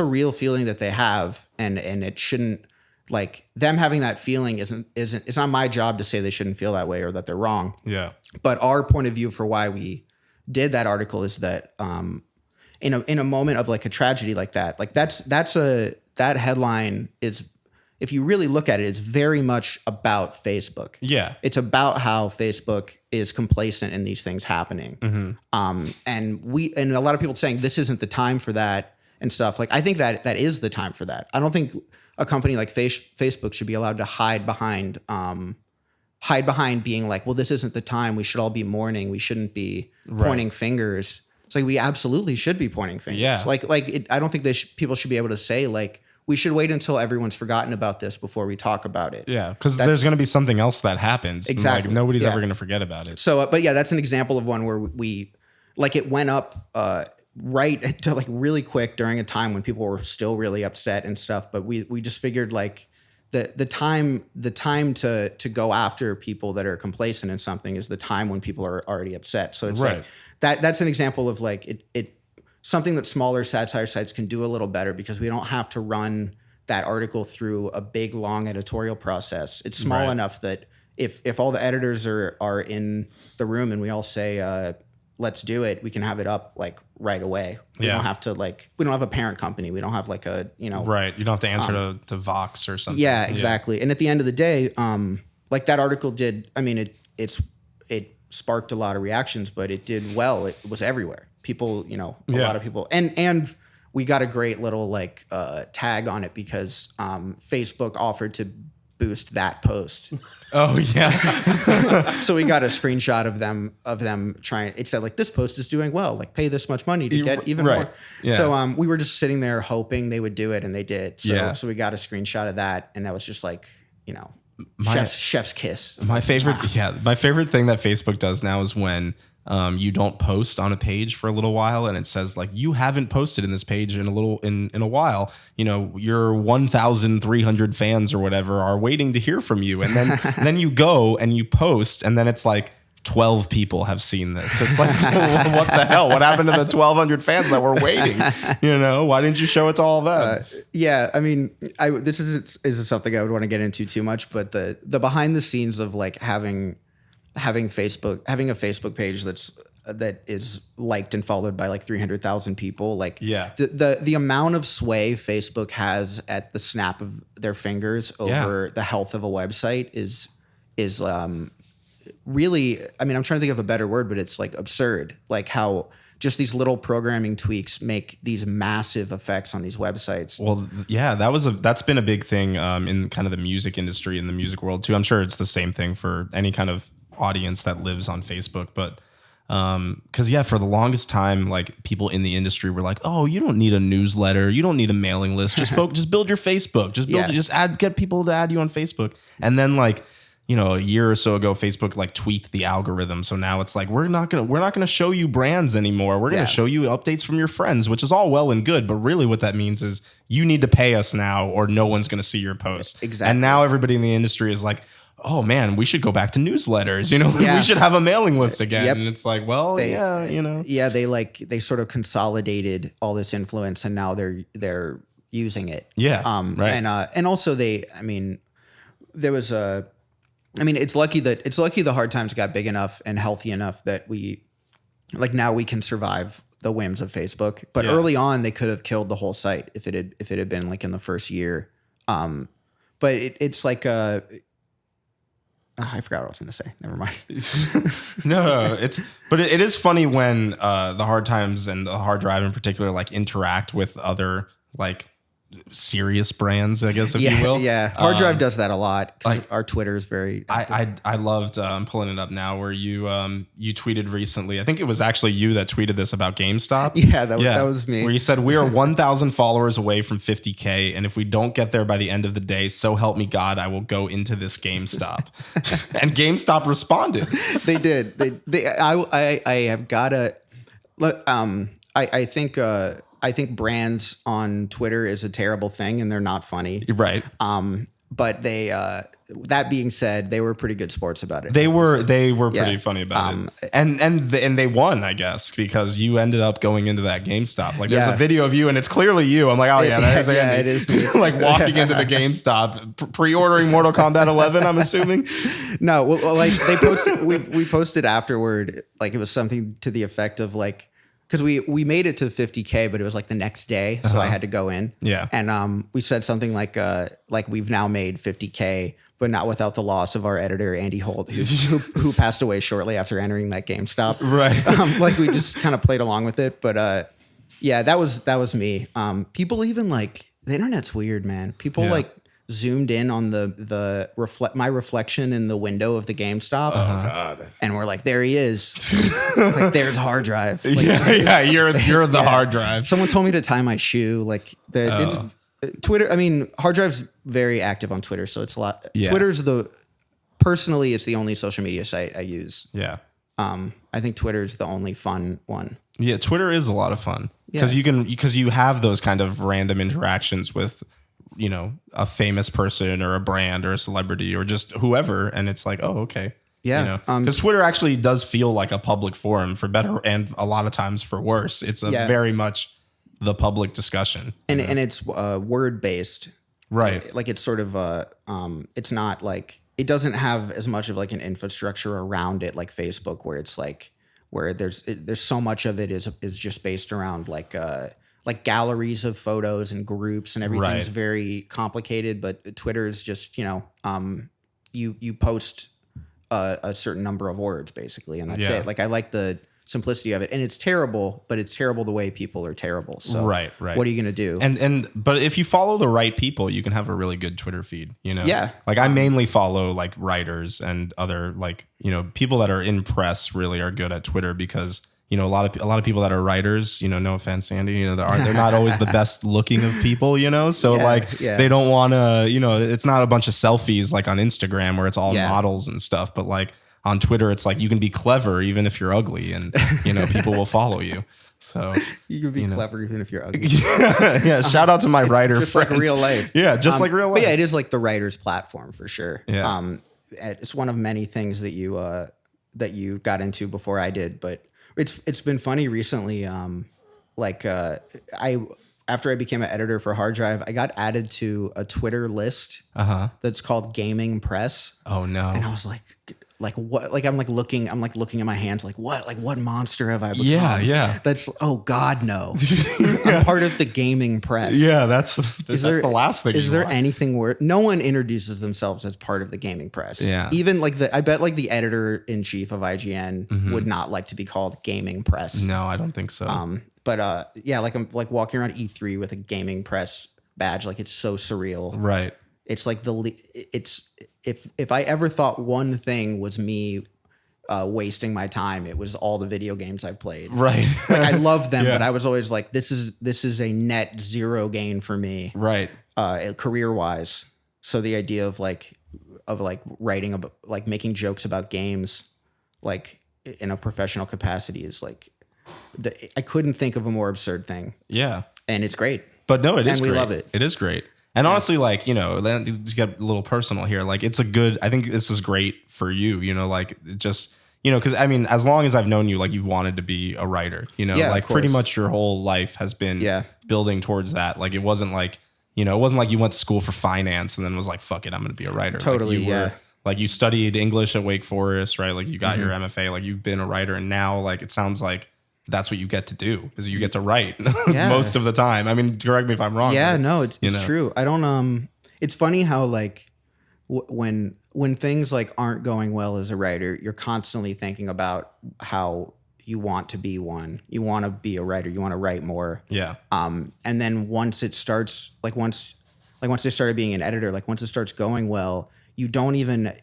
real feeling that they have, and it shouldn't, like, them having that feeling isn't it's not my job to say they shouldn't feel that way or that they're wrong. Yeah. But our point of view for why we did that article is that in a moment of, like, a tragedy like that, like, that headline is, if you really look at it, it's very much about Facebook. Yeah. It's about how Facebook is complacent in these things happening. And a lot of people saying this isn't the time for that and stuff. Like, I think that is the time for that. I don't think a company like Facebook should be allowed to hide behind being like, well, this isn't the time. We should all be mourning. We shouldn't be pointing fingers. It's like, we absolutely should be pointing fingers. Yeah. I don't think people should be able to say, like, we should wait until everyone's forgotten about this before we talk about it. Yeah, because there's going to be something else that happens. Exactly. Like, nobody's ever going to forget about it. So, but yeah, that's an example of one where we, like, it went up right to, like, really quick during a time when people were still really upset and stuff. But we just figured, like, the time to go after people that are complacent in something is the time when people are already upset. So it's like that's an example of, like, it something that smaller satire sites can do a little better because we don't have to run that article through a big long editorial process. It's small enough that if all the editors are in the room and we all say let's do it, we can have it up like right away. We don't have to we don't have a parent company. We don't have like a, Right. You don't have to answer to Vox or something. Yeah, exactly. And at the end of the day, like that article did, I mean, it sparked a lot of reactions, but it did well. It was everywhere. People, a lot of people, and we got a great little tag on it because Facebook offered to boost that post. Oh yeah. So we got a screenshot of them trying. It said this post is doing well. Pay this much money to get even more. Yeah. So we were just sitting there hoping they would do it, and they did. So we got a screenshot of that, and that was just chef's kiss. My favorite thing that Facebook does now is when you don't post on a page for a little while and it says you haven't posted in this page in a while, your 1,300 fans or whatever are waiting to hear from you, and then you go and you post and then it's 12 people have seen this. It's what the hell? What happened to the 1,200 fans that were waiting? Why didn't you show it to all of them? Yeah, I mean, this isn't something I would want to get into too much, but the behind the scenes of having a Facebook page that is liked and followed by 300,000 people, the amount of sway Facebook has at the snap of their fingers over the health of a website is really, I mean, I'm trying to think of a better word, but it's absurd. How just these little programming tweaks make these massive effects on these websites. Well, yeah, that's been a big thing in kind of the music industry and the music world too. I'm sure it's the same thing for any kind of audience that lives on Facebook, but because for the longest time, people in the industry were oh, you don't need a newsletter, you don't need a mailing list, just build your Facebook, get people to add you on Facebook, and then a year or so ago, Facebook tweaked the algorithm. So now it's we're not gonna show you brands anymore. We're gonna show you updates from your friends, which is all well and good. But really what that means is you need to pay us now or no one's gonna see your post. Exactly. And now everybody in the industry is oh man, we should go back to newsletters. We should have a mailing list again. Yep. And it's they sort of consolidated all this influence and now they're using it. Yeah. Right. And also it's lucky the Hard Times got big enough and healthy enough that we now we can survive the whims of Facebook. But early on they could have killed the whole site if it had been in the first year. But it's I forgot what I was going to say. Never mind. No, it is funny when the Hard Times and the hard drive in particular interact with other serious brands, I guess, if you will. Yeah. Hard drive does that a lot. Our Twitter is very active. I loved I'm pulling it up now where you tweeted recently. I think it was actually you that tweeted this about GameStop. Yeah, that was me. Where you said we are 1,000 followers away from 50K, and if we don't get there by the end of the day, so help me God, I will go into this GameStop. And GameStop responded. They did. I have gotta look. I think brands on Twitter is a terrible thing and they're not funny. Right. But they, that being said, they were pretty good sports about it. They were pretty funny about it. And they won, I guess, because you ended up going into that GameStop. There's a video of you and it's clearly you. I'm oh yeah, there's Andy. Yeah, it is me. Walking into the GameStop, pre-ordering Mortal Kombat 11, I'm assuming. No, well they posted, we posted afterward, it was something to the effect of because we made it to 50K, but it was the next day, so I had to go in. Yeah, and we said something like we've now made 50K, but not without the loss of our editor Andy Holt, who passed away shortly after entering that GameStop. Right. We just kind of played along with it, but that was me. People even the internet's weird, man. People zoomed in on my reflection in the window of the GameStop. Oh God! And we're there he is. There's hard drive. You're the hard drive. Someone told me to tie my shoe. It's Twitter. I mean, hard drive's very active on Twitter, so it's a lot. Yeah. Twitter's personally, it's the only social media site I use. Yeah. I think Twitter's the only fun one. Yeah, Twitter is a lot of fun because you have those kind of random interactions with a famous person or a brand or a celebrity or just whoever, and it's oh, okay, Yeah. Because Twitter actually does feel like a public forum for better and a lot of times for worse. It's a very much the public discussion. And it's word based. Right. Like it's sort of it's not like, it doesn't have as much of like an infrastructure around it like Facebook, where it's like, where there's so much of it is just based around like galleries of photos and groups, and everything's very complicated. But Twitter is just, you post a certain number of words basically, and that's it. Like, I like the simplicity of it, and it's terrible, but it's terrible the way people are terrible. So right. what are you gonna do? But if you follow the right people, you can have a really good Twitter feed. Yeah. Like I mainly follow like writers and other like people that are in press really are good at Twitter, because a lot of people that are writers, no offense, Andy, they're not always the best looking of people, so they don't want to, it's not a bunch of selfies like on Instagram where it's all models and stuff, but like on Twitter, it's like you can be clever even if you're ugly, and people will follow you. So you can be clever even if you're ugly. Yeah. Shout out to my writer just friends. like real life. Yeah, just like real life. But yeah, it is like the writer's platform for sure. Yeah. It's one of many things that you got into before I did, but it's been funny recently. After I became an editor for Hard Drive, I got added to a Twitter list that's called Gaming Press. Oh no! And I was like what? Like I'm looking at my hands, like what monster have I become? Yeah. That's, oh God, no. I'm part of the Gaming Press. Yeah, that's the last thing. Is there anything where no one introduces themselves as part of the Gaming Press? Yeah. Even I bet like the editor in chief of IGN would not like to be called Gaming Press. No, I don't think so. But like I'm like walking around E3 with a Gaming Press badge, like it's so surreal. Right. It's like if I ever thought one thing was me wasting my time, it was all the video games I've played. Right. Like I love them, but I was always like, this is a net zero gain for me. Right. Career wise. So the idea of writing about, like making jokes about games, like in a professional capacity is like, I couldn't think of a more absurd thing. Yeah. And it's great. But no, it is great. And we love it. It is great. And honestly, like, let's get a little personal here. Like, I think this is great for you, like just, because I mean, as long as I've known you, like you've wanted to be a writer, like pretty much your whole life has been building towards that. Like, it wasn't like, it wasn't like you went to school for finance and then was like, fuck it, I'm going to be a writer. Totally. Like you studied English at Wake Forest, right? Like you got your MFA, like you've been a writer, and now like it sounds like that's what you get to do, is you get to write most of the time. I mean, correct me if I'm wrong. Yeah, but, no, it's true. I don't, it's funny how like when things like aren't going well as a writer, you're constantly thinking about how you want to be one. You want to be a writer. You want to write more. Yeah. And then once it starts, once they started being an editor, like once it starts going well, you don't even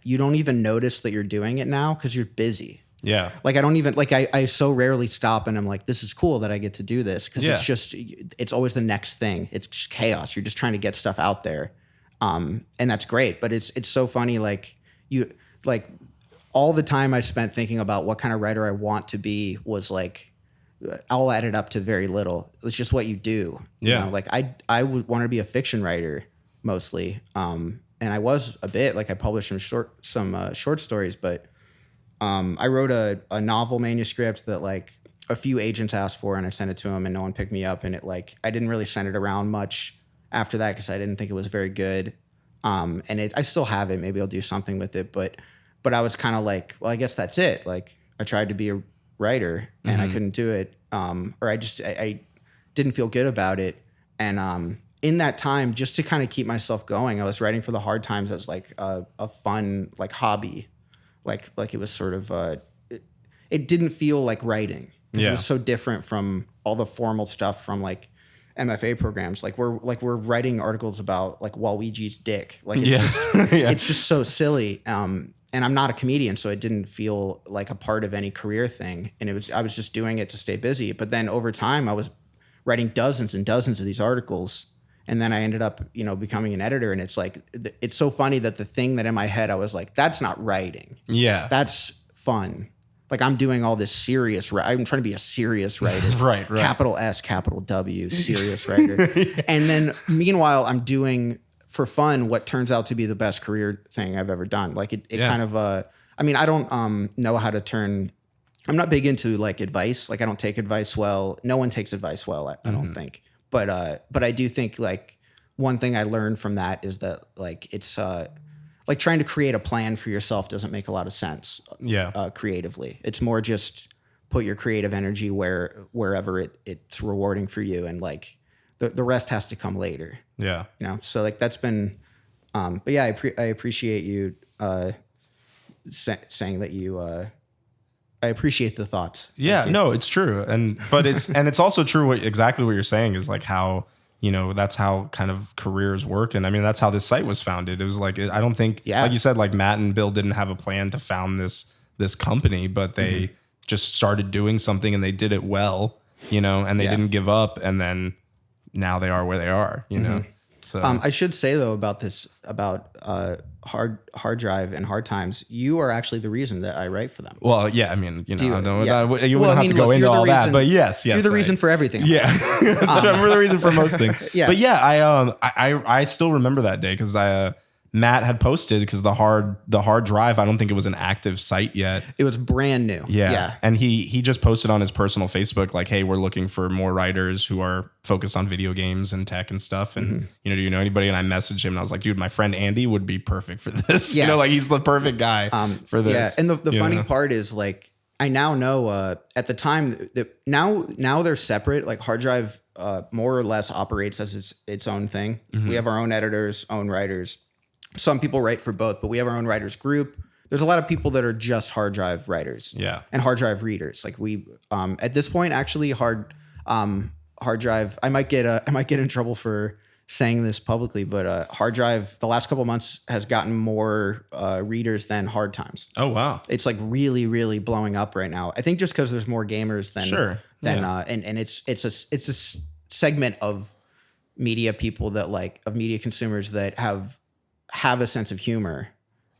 notice that you're doing it now because you're busy. Yeah. Like I don't even I so rarely stop and I'm like, this is cool that I get to do this, because it's always the next thing. It's just chaos. You're just trying to get stuff out there. And that's great. But it's so funny. Like all the time I spent thinking about what kind of writer I want to be was like, all added up to very little. It's just what you do. Yeah. Like I would want to be a fiction writer mostly. And I was a bit, like I published some short stories, but I wrote a novel manuscript that like a few agents asked for, and I sent it to them and no one picked me up. And it like, I didn't really send it around much after that because I didn't think it was very good. And I still have it. Maybe I'll do something with it. But I was kind of like, well, I guess that's it. Like I tried to be a writer and I couldn't do it. Or I didn't feel good about it. And in that time, just to kind of keep myself going, I was writing for the Hard Times as like a fun like hobby. Like it was sort of it didn't feel like writing. It was so different from all the formal stuff from like MFA programs. Like we're writing articles about like Waluigi's dick. Like it's just so silly. And I'm not a comedian, so it didn't feel like a part of any career thing. And I was just doing it to stay busy. But then over time, I was writing dozens and dozens of these articles. And then I ended up, becoming an editor. And it's like, it's so funny that the thing that in my head, I was like, that's not writing. Yeah. That's fun. Like I'm doing all this serious, I'm trying to be a serious writer. Right. Capital S, capital W, serious writer. And then meanwhile, I'm doing for fun what turns out to be the best career thing I've ever done. Like it kind of, I mean, I don't know how to turn. I'm not big into like advice. Like I don't take advice well. No one takes advice well. I don't think. But I do think like one thing I learned from that is that like it's like trying to create a plan for yourself doesn't make a lot of sense. Creatively, it's more just put your creative energy wherever it's rewarding for you, and like the rest has to come later. Yeah. You know, so like that's been, but yeah, I appreciate you saying that you. I appreciate the thoughts. Yeah, no, it's true, but it's also true. Exactly what you're saying is like how, you know, that's how kind of careers work, and I mean that's how this site was founded. It was like I don't think, like you said, like Matt and Bill didn't have a plan to found this company, but they just started doing something and they did it well, you know, and they didn't give up, and then now they are where they are, you know. So I should say though about this hard drive and hard times, you are actually the reason that I write for them. Well, yeah, I mean, you know, you well, wouldn't have to go into all that, but yes, you're the reason for everything. Yeah, we're the reason for most things. Yeah. But yeah, I still remember that day because Matt had posted because the hard drive, I don't think it was an active site yet. It was brand new. Yeah. And he just posted on his personal Facebook like, hey, we're looking for more writers who are focused on video games and tech and stuff. And you know, do you know anybody? And I messaged him and I was like, dude, my friend Andy would be perfect for this. You know, like he's the perfect guy for this. Yeah. And the funny part is like I now know at the time that now they're separate. Like hard drive more or less operates as its own thing. We have our own editors, own writers. Some people write for both, but we have our own writers group. There's a lot of people that are just hard drive writers, and hard drive readers. Like we, at this point, actually, hard drive. I might get in trouble for saying this publicly, but hard drive the last couple of months has gotten more readers than hard times. Oh wow, it's like really, really blowing up right now. I think just because there's more gamers and it's a segment of media people that of media consumers that have a sense of humor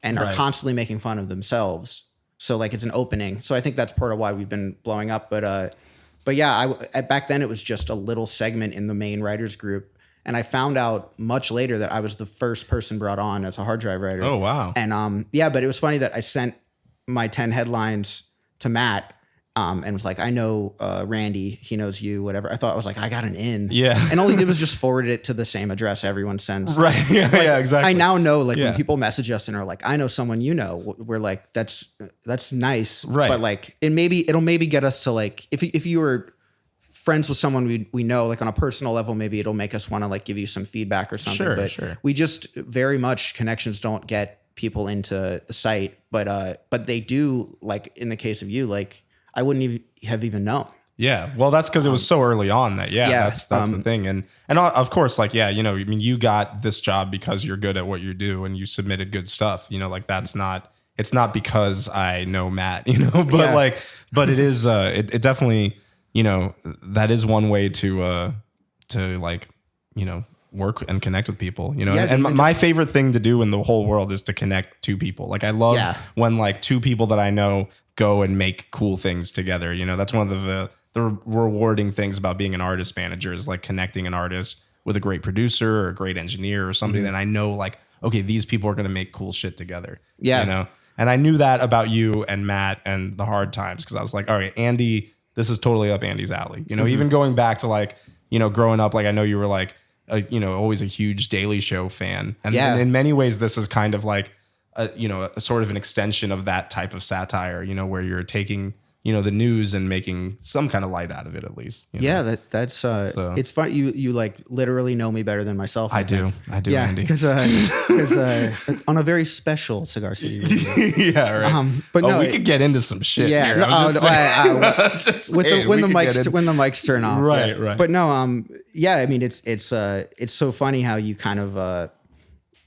and are constantly making fun of themselves. So like it's an opening. So I think that's part of why we've been blowing up. But yeah, back then it was just a little segment in the main writers group. And I found out much later that I was the first person brought on as a hard drive writer. Oh, wow. And but it was funny that I sent my 10 headlines to Matt and was like, I know Randy, he knows you, whatever. I thought I was like, I got an in. Yeah. And all he did was just forward it to the same address everyone sends. Right. Yeah, exactly. I now know when people message us and are like, I know someone you know, we're like, that's nice. Right. But like, it'll maybe get us to like, if you were friends with someone we know, like on a personal level, maybe it'll make us want to like give you some feedback or something. Sure. We just very much connections don't get people into the site, but they do, like in the case of you, like I wouldn't have even known. Yeah. Well, that's because it was so early on that, that's the thing. And of course, like, you know, I mean, you got this job because you're good at what you do and you submitted good stuff, you know, like it's not because I know Matt, you know, but it is, it definitely, you know, that is one way to like, you know, work and connect with people, you know, and my favorite thing to do in the whole world is to connect two people. Like I love when like two people that I know go and make cool things together. You know, that's one of the rewarding things about being an artist manager is like connecting an artist with a great producer or a great engineer or somebody that I know like, okay, these people are going to make cool shit together. Yeah. You know, and I knew that about you and Matt and the hard times. Cause I was like, all right, Andy, this is totally up Andy's alley. You know, even going back to like, you know, growing up, like I know you were like, you know, always a huge Daily Show fan. And in many ways, this is kind of like, you know, a sort of an extension of that type of satire, you know, where you're taking, you know, the news and making some kind of light out of it, at least. You know? That's so. It's fun. You like literally know me better than myself. I do, yeah, Andy. Because on a very special Cigar City radio. Yeah, right. But no, we could get into some shit. Yeah, here. When the mics turn off. Right. But no, I mean, it's so funny how you kind of.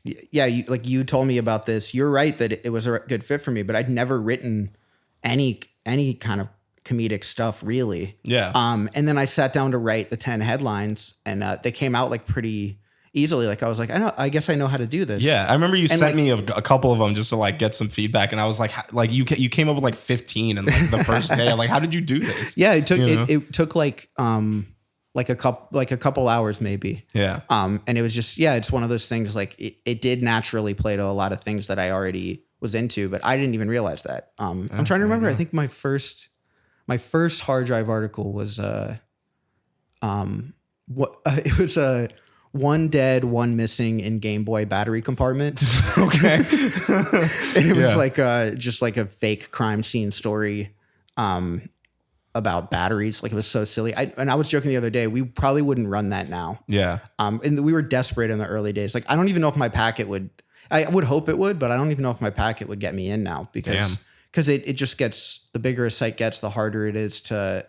You told me about this. You're right that it was a good fit for me, but I'd never written any kind of comedic stuff really. Yeah. And then I sat down to write the 10 headlines and they came out like pretty easily. Like I was like, I guess I know how to do this. Yeah. I remember you sent me a couple of them just to like get some feedback. And I was like you came up with like 15 in like the first day. I'm like, how did you do this? Yeah. It took like a couple hours maybe. Yeah. And it was just, it's one of those things like it did naturally play to a lot of things that I already was into, but I didn't even realize that. I'm trying to remember. I think my first hard drive article was it was one dead, one missing in Game Boy battery compartment. Okay. And it was like just like a fake crime scene story about batteries. Like, it was so silly. I was joking the other day, we probably wouldn't run that now. Yeah. And we were desperate in the early days. Like, I don't even know if my packet would, I would hope it would, but I don't even know if my packet would get me in now because it just gets, the bigger a site gets, the harder it is to,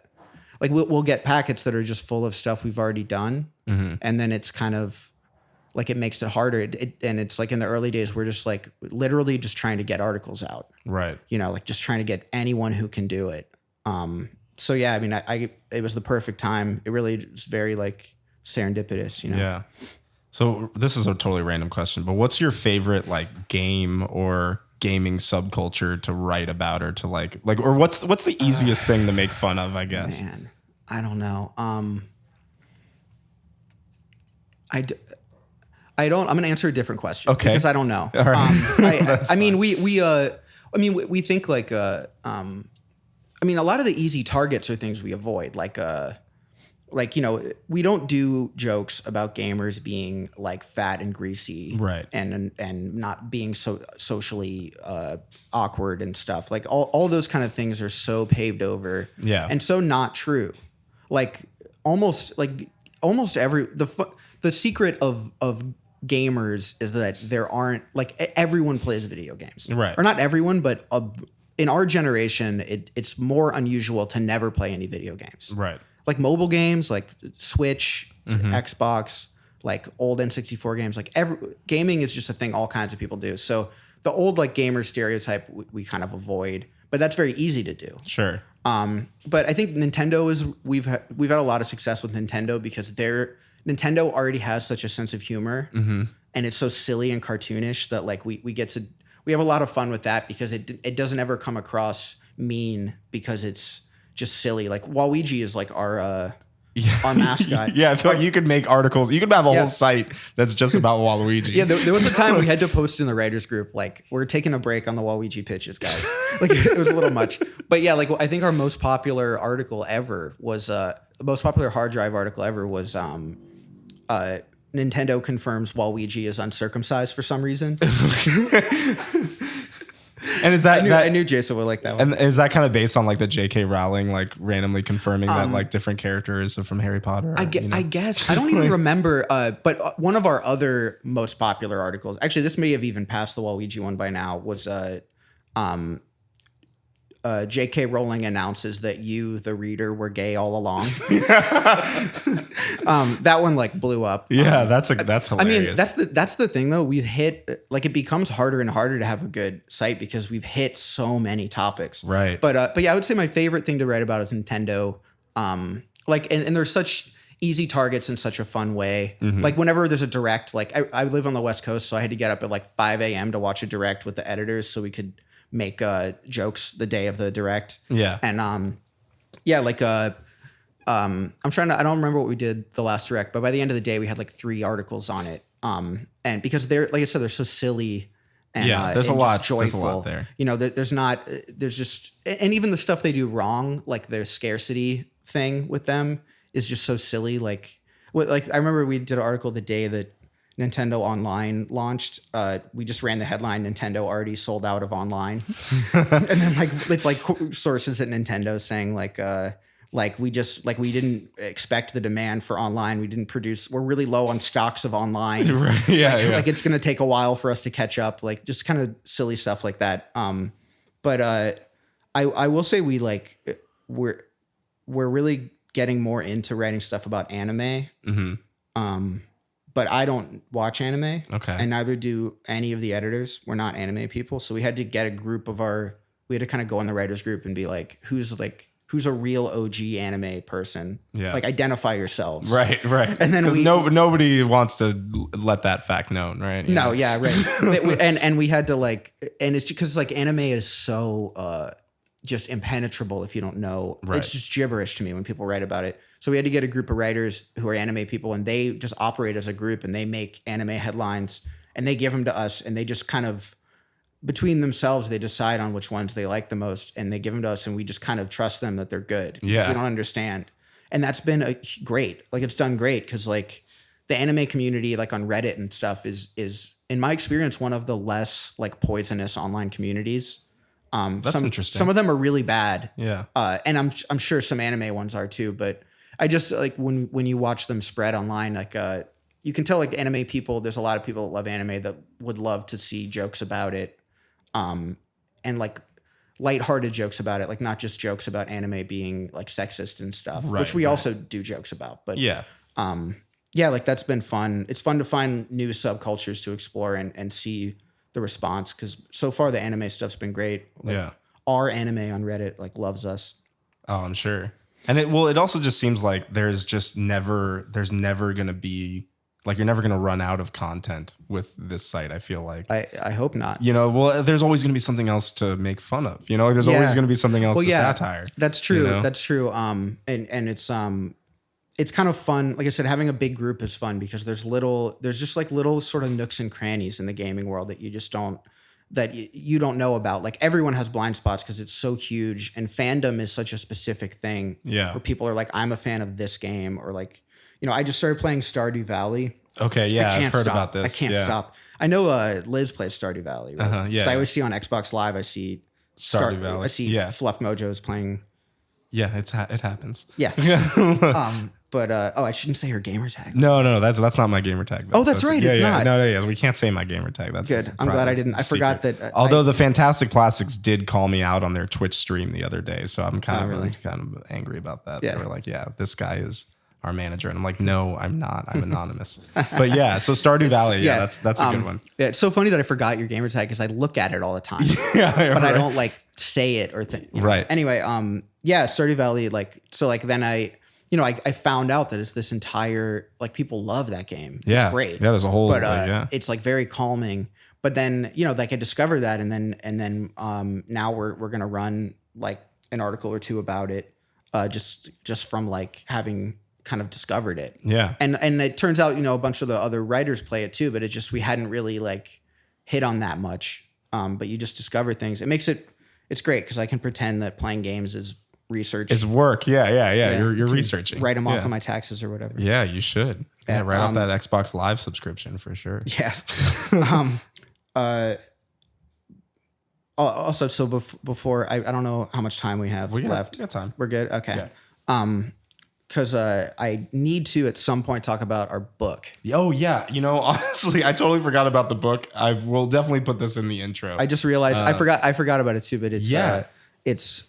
like, we'll get packets that are just full of stuff we've already done. Mm-hmm. And then it's kind of like, it makes it harder. And it's like in the early days, we're just like literally just trying to get articles out. Right. You know, like just trying to get anyone who can do it. So yeah, I mean, it was the perfect time. It really was very like serendipitous, you know? Yeah. So this is a totally random question, but what's your favorite like game or gaming subculture to write about, or to like, or what's the easiest thing to make fun of, I guess? Man, I don't know. I don't, I'm going to answer a different question. Okay. Because I don't know. All right. I mean, we think like, I mean, a lot of the easy targets are things we avoid. Like, you know, we don't do jokes about gamers being like fat and greasy, right? And not being so socially awkward and stuff. Like all those kind of things are so paved over, and so not true. Like almost every the secret of gamers is that there aren't, like, everyone plays video games, right? Or not everyone, but in our generation, it's more unusual to never play any video games, right? Like mobile games, like Switch, Xbox, like old N64 games, like gaming is just a thing all kinds of people do. So the old like gamer stereotype we kind of avoid, but that's very easy to do. Sure. But I think Nintendo we've had a lot of success with Nintendo because Nintendo already has such a sense of humor, and it's so silly and cartoonish that like we have a lot of fun with that because it doesn't ever come across mean because it's just silly. Like Waluigi is like our mascot. Yeah, I feel like you could make articles. You could have a whole site that's just about Waluigi. Yeah, there was a time we had to post in the writers group, like, we're taking a break on the Waluigi pitches, guys. Like, it was a little much. But yeah, like, I think our most popular article ever was, the most popular hard drive article ever was Nintendo confirms Waluigi is uncircumcised for some reason. And is that I knew Jason would like that one. And is that kind of based on like the J.K. Rowling like randomly confirming that like different characters are from Harry Potter? I guess I don't even remember. But one of our other most popular articles, actually, this may have even passed the Waluigi one by now, was J.K. Rowling announces that you, the reader, were gay all along. That one like blew up. Yeah, that's hilarious. I mean, that's the thing though. We've hit, like, it becomes harder and harder to have a good site because we've hit so many topics. Right. But yeah, I would say my favorite thing to write about is Nintendo. Like, and there's such easy targets in such a fun way. Like whenever there's a direct, like I live on the West Coast, so I had to get up at like 5 a.m. to watch a direct with the editors so we could make jokes the day of the direct. Yeah. And yeah, like I don't remember what we did the last direct, but by the end of the day we had like 3 articles on it. And because they're, like I said, they're so silly and there's a lot joyful. There's a lot there. You know, there's just, and even the stuff they do wrong, like their scarcity thing with them is just so silly. Like I remember we did an article the day that Nintendo Online launched. We just ran the headline, Nintendo already sold out of online. And then like it's like sources at Nintendo saying we didn't expect the demand for online. We didn't produce, we're really low on stocks of online. Right. Yeah, like it's going to take a while for us to catch up, like just kind of silly stuff like that. But I will say we're really getting more into writing stuff about anime. But I don't watch anime. Okay. And neither do any of the editors. We're not anime people. So we had to get a group of we had to kind of go in the writers group and be like, who's a real OG anime person? Yeah. Like, identify yourselves. Right. And then nobody wants to let that fact known, right? No, yeah, right. and we had to and it's because like anime is so just impenetrable if you don't know. Right. It's just gibberish to me when people write about it. So we had to get a group of writers who are anime people, and they just operate as a group, and they make anime headlines, and they give them to us, and they just kind of between themselves, they decide on which ones they like the most, and they give them to us, and we just kind of trust them that they're good. Yeah. We don't understand. And that's been great. Like, it's done great because, like, the anime community, like on Reddit and stuff, is in my experience one of the less like poisonous online communities. That's interesting. Some of them are really bad. Yeah. And I'm sure some anime ones are too. But I just like when you watch them spread online, like you can tell like anime people. There's a lot of people that love anime that would love to see jokes about it, and like lighthearted jokes about it, like not just jokes about anime being like sexist and stuff, which we also do jokes about. But yeah, like that's been fun. It's fun to find new subcultures to explore and see the response, because so far the anime stuff's been great. Like, our anime on Reddit like loves us. Oh, I'm sure. And it also just seems like there's never going to be like, you're never going to run out of content with this site. I feel like I hope not. There's always going to be something else to make fun of. There's always going to be something else to satire. That's true. That's true. And it's kind of fun. Like I said, having a big group is fun because there's just like little sort of nooks and crannies in the gaming world that you just don't know about. Like, everyone has blind spots because it's so huge, and fandom is such a specific thing. Yeah. Where people are like, I'm a fan of this game, or like, I just started playing Stardew Valley. Okay. Yeah. I've heard stop. about this. I can't stop. I know Liz plays Stardew Valley. Right? Yeah. I always see on Xbox Live, I see Stardew Valley. I see Fluff Mojo's playing. Yeah. It happens. Yeah. But I shouldn't say her gamer tag. No, that's not my gamer tag. Oh, that's right. It's not. No, we can't say my gamer tag. That's good. I'm glad I didn't. I forgot that. Although the Fantastic Plastics did call me out on their Twitch stream the other day, so I'm kind of angry about that. Yeah. They were like, "Yeah, this guy is our manager," and I'm like, "No, I'm not. I'm anonymous." But yeah, so Stardew Valley, that's a good one. Yeah, it's so funny that I forgot your gamer tag because I look at it all the time. But I don't like say it or think. Right. Anyway, Stardew Valley, then I found out that it's this entire, like, people love that game. Yeah. It's great. Yeah, there's a whole, it's like very calming. But then, like, I discovered that, and then now we're going to run like an article or two about it, just from like having kind of discovered it. Yeah. And it turns out, a bunch of the other writers play it too, but it's just, we hadn't really like hit on that much. But you just discover things. It makes it's great because I can pretend that playing games is research. It's work. Yeah. You're researching. Write them off on my taxes or whatever. Yeah, you should. Yeah, write off that Xbox Live subscription for sure. Yeah. Also, so before I don't know how much time we have left. We got time. We're good. Okay. Yeah. Because I need to at some point talk about our book. Oh yeah, honestly, I totally forgot about the book. I will definitely put this in the intro. I just realized I forgot about it too, but it's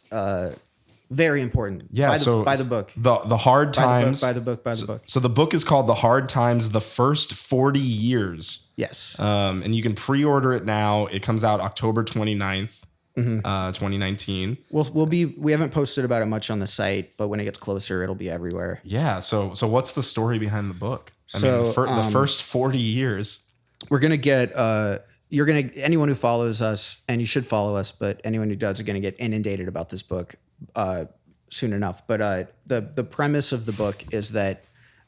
very important. Yeah, buy the book. The Hard Times. Buy the book. So the book is called The Hard Times: The First 40 Years. Yes. And you can pre-order it now. It comes out October 29th, 2019. We haven't posted about it much on the site, but when it gets closer, it'll be everywhere. Yeah. So what's the story behind the book? The first 40 years. We're gonna get anyone who follows us, and you should follow us, but anyone who does is gonna get inundated about this book soon enough. But the premise of the book is that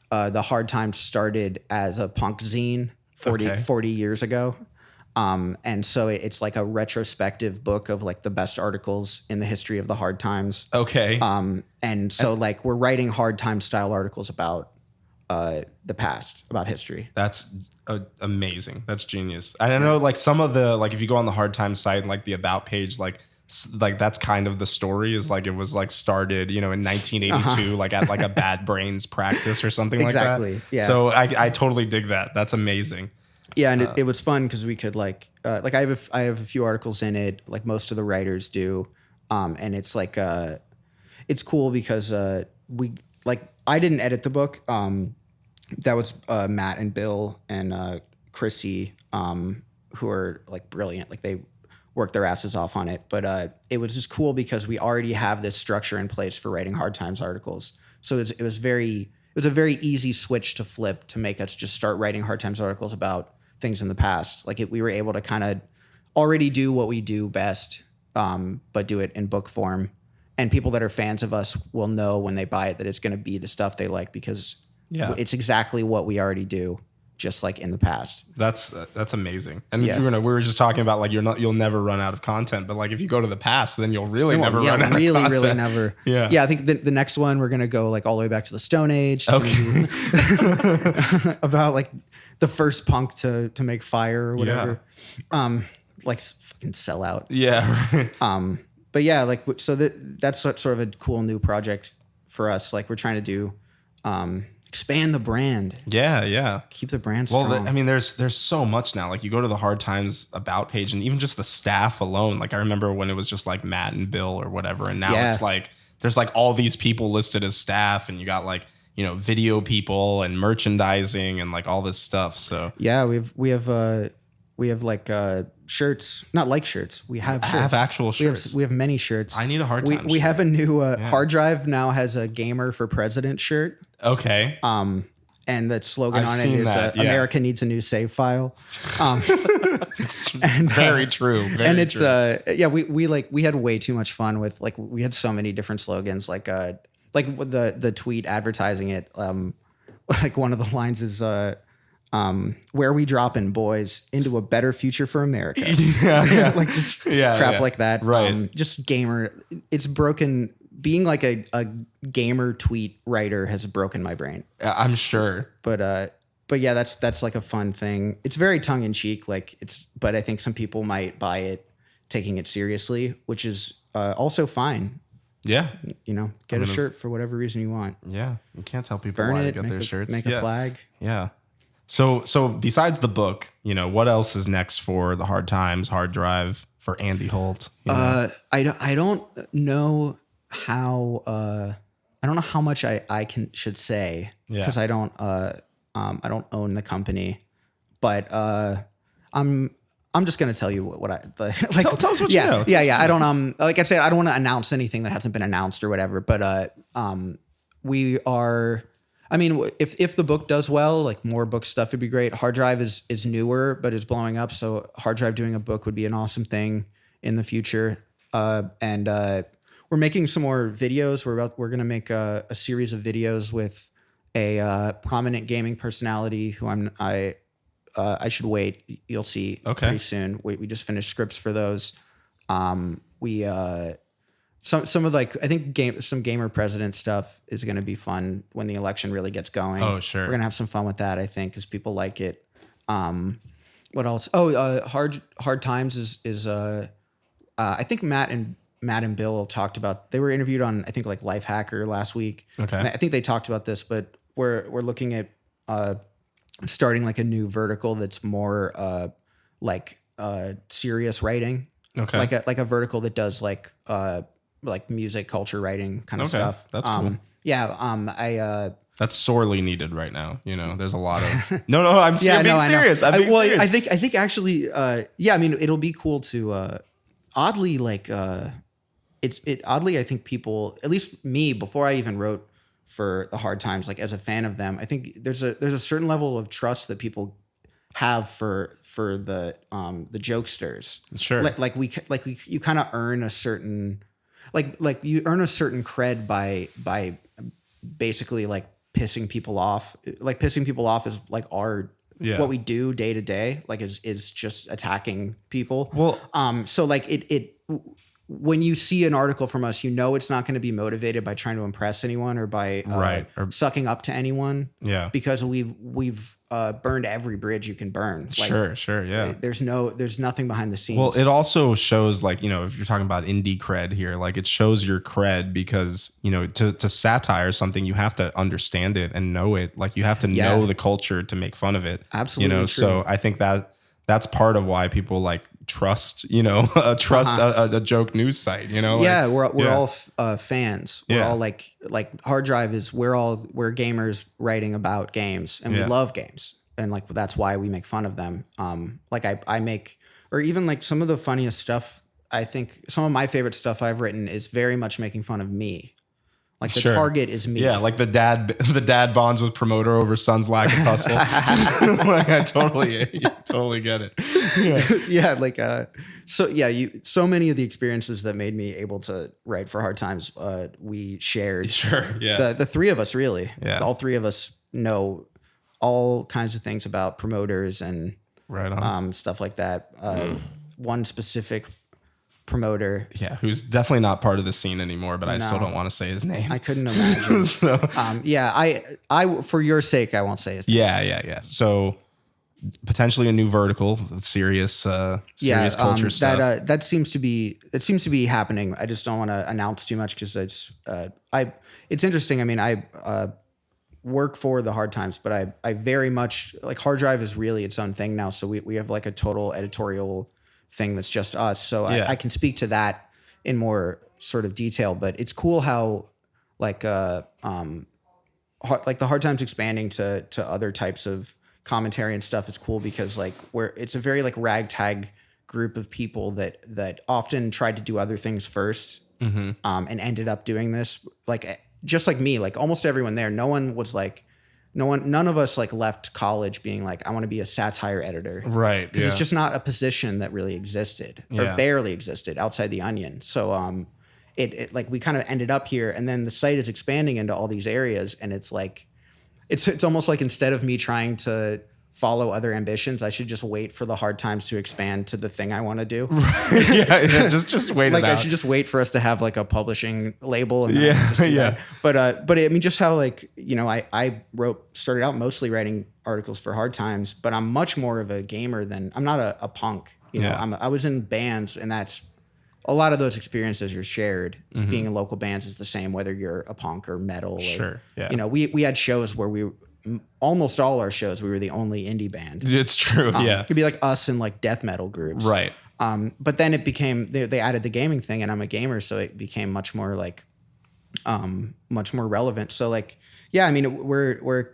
the Hard Times started as a punk zine 40 years ago. And so it's like a retrospective book of like the best articles in the history of the Hard Times. Okay. And so like we're writing Hard Time style articles about the past, about history. That's amazing. That's genius. I don't know, like some of the, like if you go on the Hard Times site and like the about page, like that's kind of the story is like it was like started, in 1982, like at like a Bad Brains practice or something like that. Exactly. Yeah. So I totally dig that. That's amazing. Yeah, and it was fun because we could like I have a few articles in it, like most of the writers do, and it's like it's cool because we like I didn't edit the book. That was Matt and Bill and Chrissy, who are like brilliant. Like they worked their asses off on it, but it was just cool because we already have this structure in place for writing Hard Times articles. So it was a very easy switch to flip to make us just start writing Hard Times articles about things in the past. Like we were able to kind of already do what we do best, but do it in book form. And people that are fans of us will know when they buy it that it's going to be the stuff they like because it's exactly what we already do. just like in the past. That's amazing. And Yeah. we were just talking about like you'll never run out of content, but like if you go to the past, then you'll really never run out of content. Really never. Yeah. Yeah. I think the next one we're gonna go like all the way back to the Stone Age. Okay. About like the first punk to make fire or whatever. Like fucking sell out. Yeah. Right. But yeah, like so that's sort of a cool new project for us. Like we're trying to do expand the brand. Yeah. Keep the brand strong. Well, I mean, there's so much now. Like you go to the Hard Times About page, and even just the staff alone. Like I remember when it was just like Matt and Bill or whatever, and now it's like there's like all these people listed as staff, and you got like video people and merchandising and like all this stuff. So yeah, we have like shirts, not like shirts. We have shirts. have actual shirts. We have many shirts. I need a Hard Times. We have a new Hard Drive now has a Gamer for President shirt. Okay. And the slogan I've on it seen is that, America needs a new save file. Very true. Very and it's true. we had way too much fun with like we had so many different slogans like the tweet advertising it. Like one of the lines is where we dropping boys into a better future for America. Yeah. Like just crap like that. Right. Just gamer. It's broken. Being like a gamer tweet writer has broken my brain. I'm sure. But yeah, that's like a fun thing. It's very tongue in cheek. But I think some people might buy it taking it seriously, which is also fine. Yeah. Get a shirt for whatever reason you want. Yeah. You can't tell people Burn why it, to get their shirts. Make a flag. Yeah. So besides the book, what else is next for the Hard Times, Hard Drive for Andy Holt? I don't know how I don't know how much I should say because I don't own the company, but I'm just gonna tell you what I like. Tell us what you know. Yeah. I don't like I said, I don't want to announce anything that hasn't been announced or whatever. But we are. I mean, if the book does well, like more book stuff would be great. Hard Drive is newer, but is blowing up. So Hard Drive doing a book would be an awesome thing in the future. And we're making some more videos. We're gonna make a series of videos with a prominent gaming personality who I should wait. You'll see pretty soon. We just finished scripts for those. Some of like I think some gamer president stuff is going to be fun when the election really gets going. Oh sure, we're gonna have some fun with that. I think because people like it. What else? Oh, Hard Times is I think Matt and Bill talked about. They were interviewed on I think like Life Hacker last week. Okay, and I think they talked about this, but we're looking at starting like a new vertical that's more serious writing. Okay, like a vertical that does like music culture writing kind of stuff. That's cool. Yeah. That's sorely needed right now. There's a lot of no. I'm being serious. I'm being serious. I think actually, yeah. I mean, it'll be cool to oddly like oddly. I think people, at least me, before I even wrote for the Hard Times, like as a fan of them, I think there's a certain level of trust that people have for the jokesters. Sure. You kind of earn a certain you earn a certain cred by basically like pissing people off. Like pissing people off is like our what we do day to day. Like is just attacking people. Well, so like it when you see an article from us, it's not going to be motivated by trying to impress anyone or by or sucking up to anyone. Yeah, because we've burned every bridge you can burn. Sure, yeah. There's nothing behind the scenes. Well, it also shows like if you're talking about indie cred here, like it shows your cred because to satire something you have to understand it and know it. Like you have to know the culture to make fun of it. Absolutely, true. So I think that's part of why people like trust a joke news site. We're all fans. We're all like Hard Drive is we're gamers writing about games and we love games and like that's why we make fun of them. Like I make or even like some of the funniest stuff. I think some of my favorite stuff I've written is very much making fun of me. Like the target is me. Yeah, like the dad bonds with promoter over son's lack of hustle. Like I totally get it. So many of the experiences that made me able to write for Hard Times, we shared. Sure, yeah. The three of us really. Yeah. All three of us know all kinds of things about promoters and Right on. stuff like that. One specific promoter. Yeah, who's definitely not part of the scene anymore, but I still don't want to say his name. I couldn't imagine. I for your sake, I won't say his name. Yeah. So potentially a new vertical, serious culture stuff. That seems to be happening. I just don't want to announce too much because it's interesting. I mean, I work for the Hard Times, but I very much like Hard Drive is really its own thing now. So we have like a total editorial thing that's just us. So I can speak to that in more sort of detail, but it's cool how like the Hard Times expanding to other types of commentary and stuff is cool because like it's a very like ragtag group of people that often tried to do other things first and ended up doing this. Like just like me, like almost everyone there, none of us like left college being like, I want to be a satire editor. Right. Because it's just not a position that really existed or barely existed outside the Onion. So it like we kind of ended up here, and then the site is expanding into all these areas, and it's like it's almost like instead of me trying to follow other ambitions, I should just wait for the Hard Times to expand to the thing I want to do. Just wait like it out. I should just wait for us to have like a publishing label. And Yeah. But I mean, just how like, you know, I started out mostly writing articles for Hard Times, but I'm much more of a gamer than I'm not a punk. You know, I was in bands, and that's a lot of those experiences are shared. Being in local bands is the same, whether you're a punk or metal. Sure. Yeah. You know, we had shows where almost all our shows, we were the only indie band. It's true. It could be like us and like death metal groups. Right. But then it became, they added the gaming thing, and I'm a gamer. So it became much more like, much more relevant. So like, yeah, I mean, we're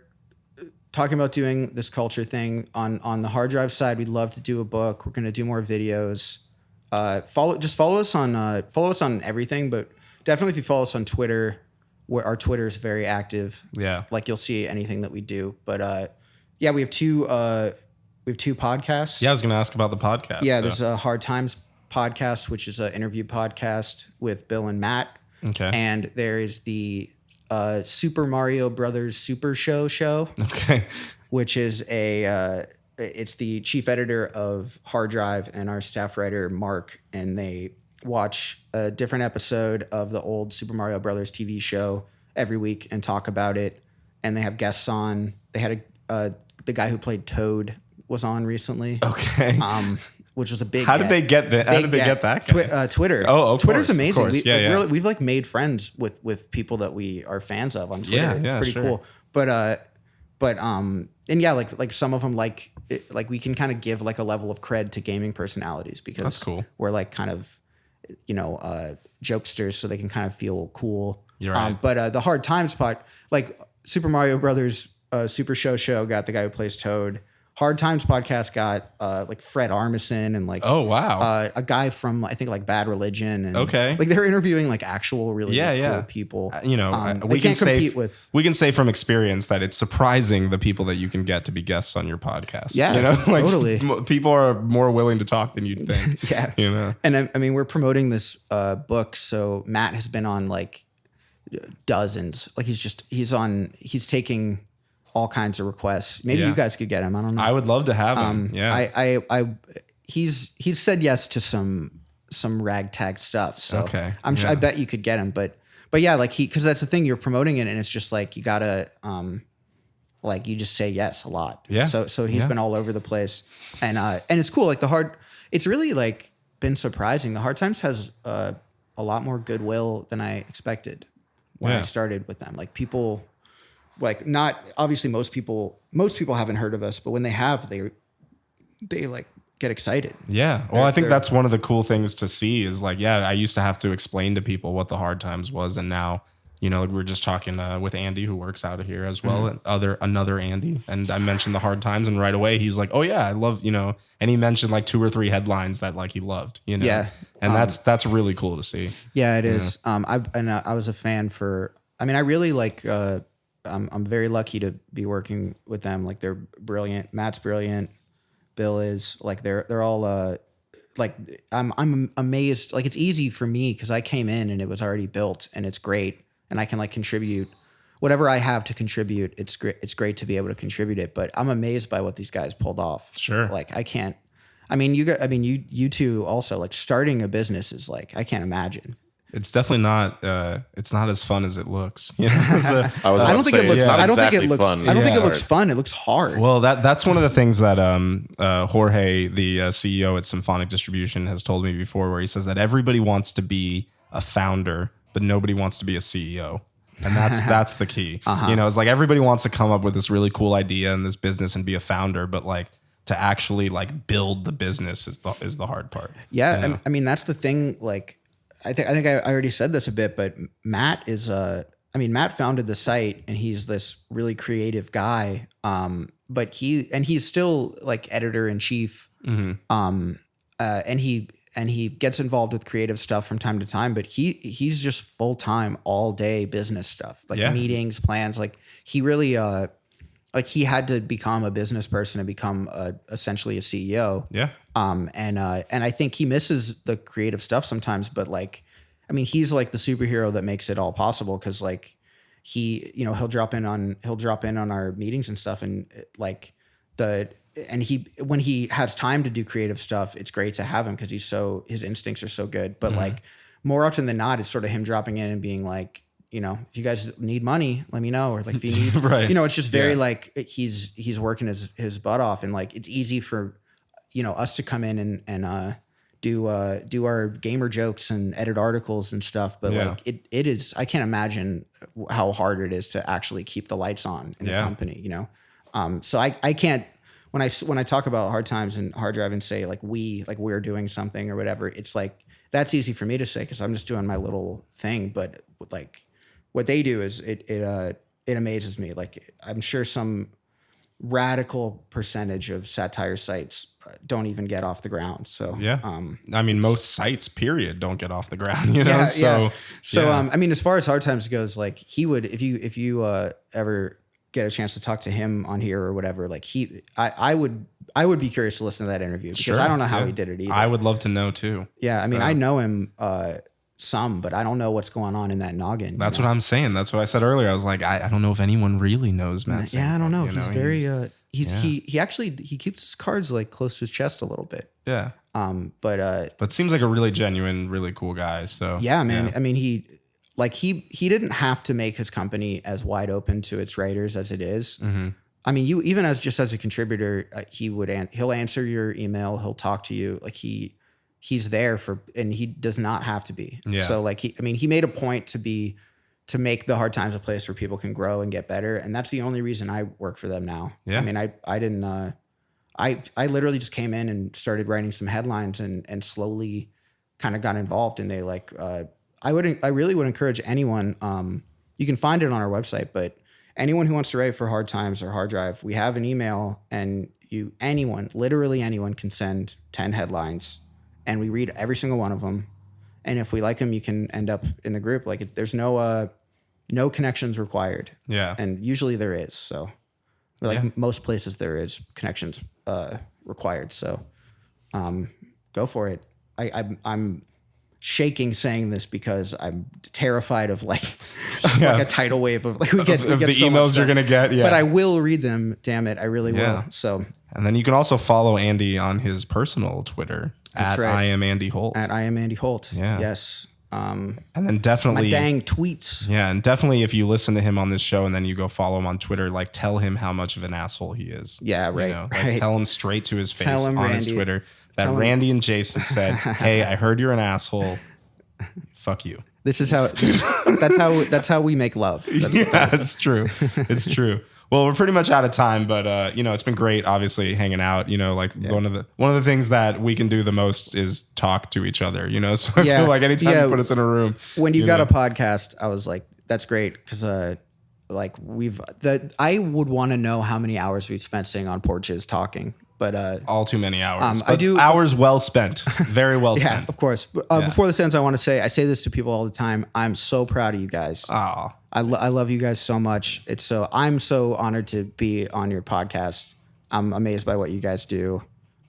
talking about doing this culture thing on the Hard Drive side. We'd love to do a book. We're going to do more videos. Follow us on everything, but definitely if you follow us on Twitter, where our Twitter is very active. Yeah. Like you'll see anything that we do. But we have two podcasts. Yeah, I was going to ask about the podcast. Yeah, there's a Hard Times podcast, which is an interview podcast with Bill and Matt. Okay. And there is the Super Mario Brothers Super Show. Okay. Which is it's the chief editor of Hard Drive and our staff writer, Mark, and they watch a different episode of the old Super Mario Brothers TV show every week and talk about it. And they have guests on. They had the guy who played Toad was on recently. Okay. Which was a big. How did they get that? How did they get that guy? Twitter. Oh, Twitter's amazing. We've like made friends with people that we are fans of on Twitter. Yeah, it's pretty cool. But and yeah, like some of them like we can kind of give like a level of cred to gaming personalities because that's cool. We're like kind of, you know, jokesters, so they can kind of feel cool. You're right. But the Hard Times like Super Mario Brothers Super Show got the guy who plays Toad. Hard Times podcast got like Fred Armisen and like a guy from I think like Bad Religion and like they're interviewing like actual really cool people. You know, we can say from experience that it's surprising the people that you can get to be guests on your podcast. Yeah, you know, like, totally. People are more willing to talk than you'd think. Yeah, you know. And I mean, we're promoting this book, so Matt has been on like dozens. Like he's taking all kinds of requests. Maybe you guys could get him. I don't know. I would love to have him. Yeah. He's said yes to some ragtag stuff. So I'm sure I bet you could get him. But yeah, like because that's the thing, you're promoting it and it's just like you gotta like you just say yes a lot. Yeah. So he's been all over the place. And it's cool. Like it's really like been surprising. The Hard Times has a lot more goodwill than I expected when I started with them. Like people like not obviously most people haven't heard of us, but when they have, they like get excited. Yeah. Well, I think that's one of the cool things to see is like, I used to have to explain to people what the Hard Times was. And now, you know, we're just talking with Andy, who works out of here as well. And another Andy. And I mentioned the Hard Times and right away he's like, oh yeah, I love, you know, and he mentioned like 2 or 3 headlines that like he loved, you know? Yeah. And that's really cool to see. Yeah, it is. I was a fan I really like, I'm very lucky to be working with them. Like they're brilliant. Matt's brilliant. Bill is like they're all like I'm amazed. Like it's easy for me because I came in and it was already built and it's great and I can like contribute whatever I have to contribute, it's great. It's great to be able to contribute it. But I'm amazed by what these guys pulled off. Sure. Like I can't. I mean, you two also like starting a business is like I can't imagine. It's definitely not. It's not as fun as it looks. You know? So, I don't think it looks. I don't think it looks. Fun. I don't think it looks fun. It looks hard. Well, that's one of the things that Jorge, the CEO at Symphonic Distribution, has told me before, where he says that everybody wants to be a founder, but nobody wants to be a CEO. And that's the key. You know, it's like everybody wants to come up with this really cool idea in this business and be a founder, but like to actually like build the business is the hard part. Yeah, you know? I mean that's the thing. Like, I think I already said this a bit, but Matt is Matt founded the site and he's this really creative guy. But he's still like editor in chief. And he gets involved with creative stuff from time to time, but he's just full time all day business stuff, like meetings, plans. Like he really like he had to become a business person and become essentially a CEO. Yeah. And I think he misses the creative stuff sometimes, but like, I mean, he's like the superhero that makes it all possible. Cause like he'll drop in on our meetings and stuff. And like when he has time to do creative stuff, it's great to have him cause his instincts are so good. But like more often than not, it's sort of him dropping in and being like, you know, if you guys need money, let me know. Or like if you need, right. You know, it's just very like he's working his butt off, and like it's easy for, you know, us to come in and do our gamer jokes and edit articles and stuff. But like it is, I can't imagine how hard it is to actually keep the lights on in the company, you know? So I can't, when I talk about Hard Times and Hard Drive and say like we're doing something or whatever, it's like, that's easy for me to say because I'm just doing my little thing. But like, what they do is it amazes me. Like I'm sure some radical percentage of satire sites don't even get off the ground. So I mean, most sites, period, don't get off the ground. You know, so I mean, as far as Hard Times goes, like he would if you ever get a chance to talk to him on here or whatever, like I would be curious to listen to that interview because I don't know how he did it either. I would love to know too. Yeah, I mean, I know him. Some, but I don't know what's going on in that noggin. That's what I'm saying. That's what I said earlier. I was like, I don't know if anyone really knows Matt. Yeah, I don't know. He's very he actually keeps his cards like close to his chest a little bit. Yeah. But seems like a really genuine, really cool guy. So yeah, man. I mean, he didn't have to make his company as wide open to its writers as it is. Mm-hmm. I mean, you even as a contributor, he'll answer your email, he'll talk to you, like he's there and he does not have to be. Yeah. So like, he made a point to make the Hard Times a place where people can grow and get better. And that's the only reason I work for them now. Yeah. I mean, I didn't, I literally just came in and started writing some headlines and slowly kind of got involved. And they like, I really would encourage anyone, you can find it on our website, but anyone who wants to write for Hard Times or Hard Drive, we have an email and literally anyone can send 10 headlines. And we read every single one of them. And if we like them, you can end up in the group. Like there's no connections required. Yeah. And usually there is. So most places there is connections required. So go for it. I'm shaking saying this because I'm terrified of like a tidal wave of like we get the so emails you're gonna get. Yeah. But I will read them. Damn it, I really will. So. And then you can also follow Andy on his personal Twitter. That's at right. I am Andy Holt. At I am Andy Holt. Yeah. Yes. And then definitely my dang tweets. Yeah, and definitely if you listen to him on this show and then you go follow him on Twitter, like tell him how much of an asshole he is. Yeah, right. You know, right. Tell him straight to his face Tell him, on Randy, his Twitter that Randy and Jason said, "Hey, I heard you're an asshole. Fuck you." This is how. That's how we make love. It's true. It's true. Well, we're pretty much out of time, but it's been great, obviously, hanging out. One of the things that we can do the most is talk to each other, So I feel like anytime you put us in a room. When you got a podcast, I was like, that's great because I would want to know how many hours we've spent sitting on porches talking. But all too many hours. I do hours well spent, very well spent. Yeah, of course. Before this ends, I say this to people all the time. I'm so proud of you guys. Oh, I love you guys so much. I'm so honored to be on your podcast. I'm amazed by what you guys do.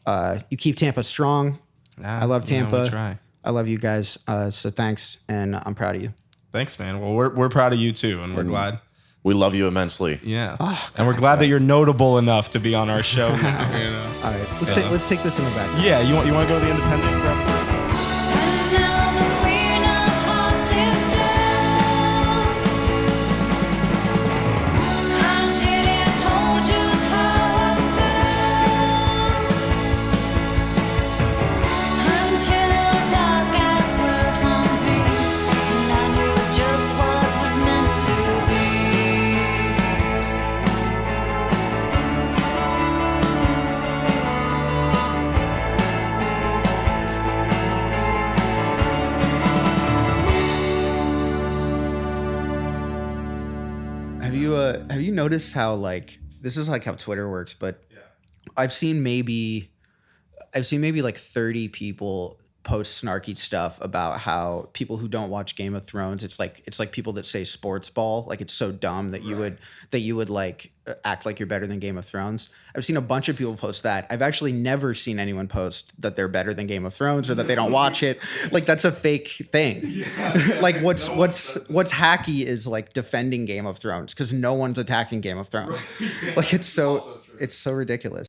You keep Tampa strong. I love Tampa. We try. I love you guys. So thanks, and I'm proud of you. Thanks, man. Well, we're proud of you too, and we're glad We love you immensely. Yeah. Oh, and we're glad that you're notable enough to be on our show now. You know? All right, let's take this in the back. Yeah, you want to go to the independent? Have you noticed how, like, this is like how Twitter works, but I've seen maybe like 30 people post snarky stuff about how people who don't watch Game of Thrones, it's like people that say sports ball, like it's so dumb that you would like act like you're better than Game of Thrones. I've seen a bunch of people post that. I've actually never seen anyone post that they're better than Game of Thrones or that they don't watch it. Like, that's a fake thing. Like, what's hacky is like defending Game of Thrones because no one's attacking Game of Thrones. Like, it's so ridiculous.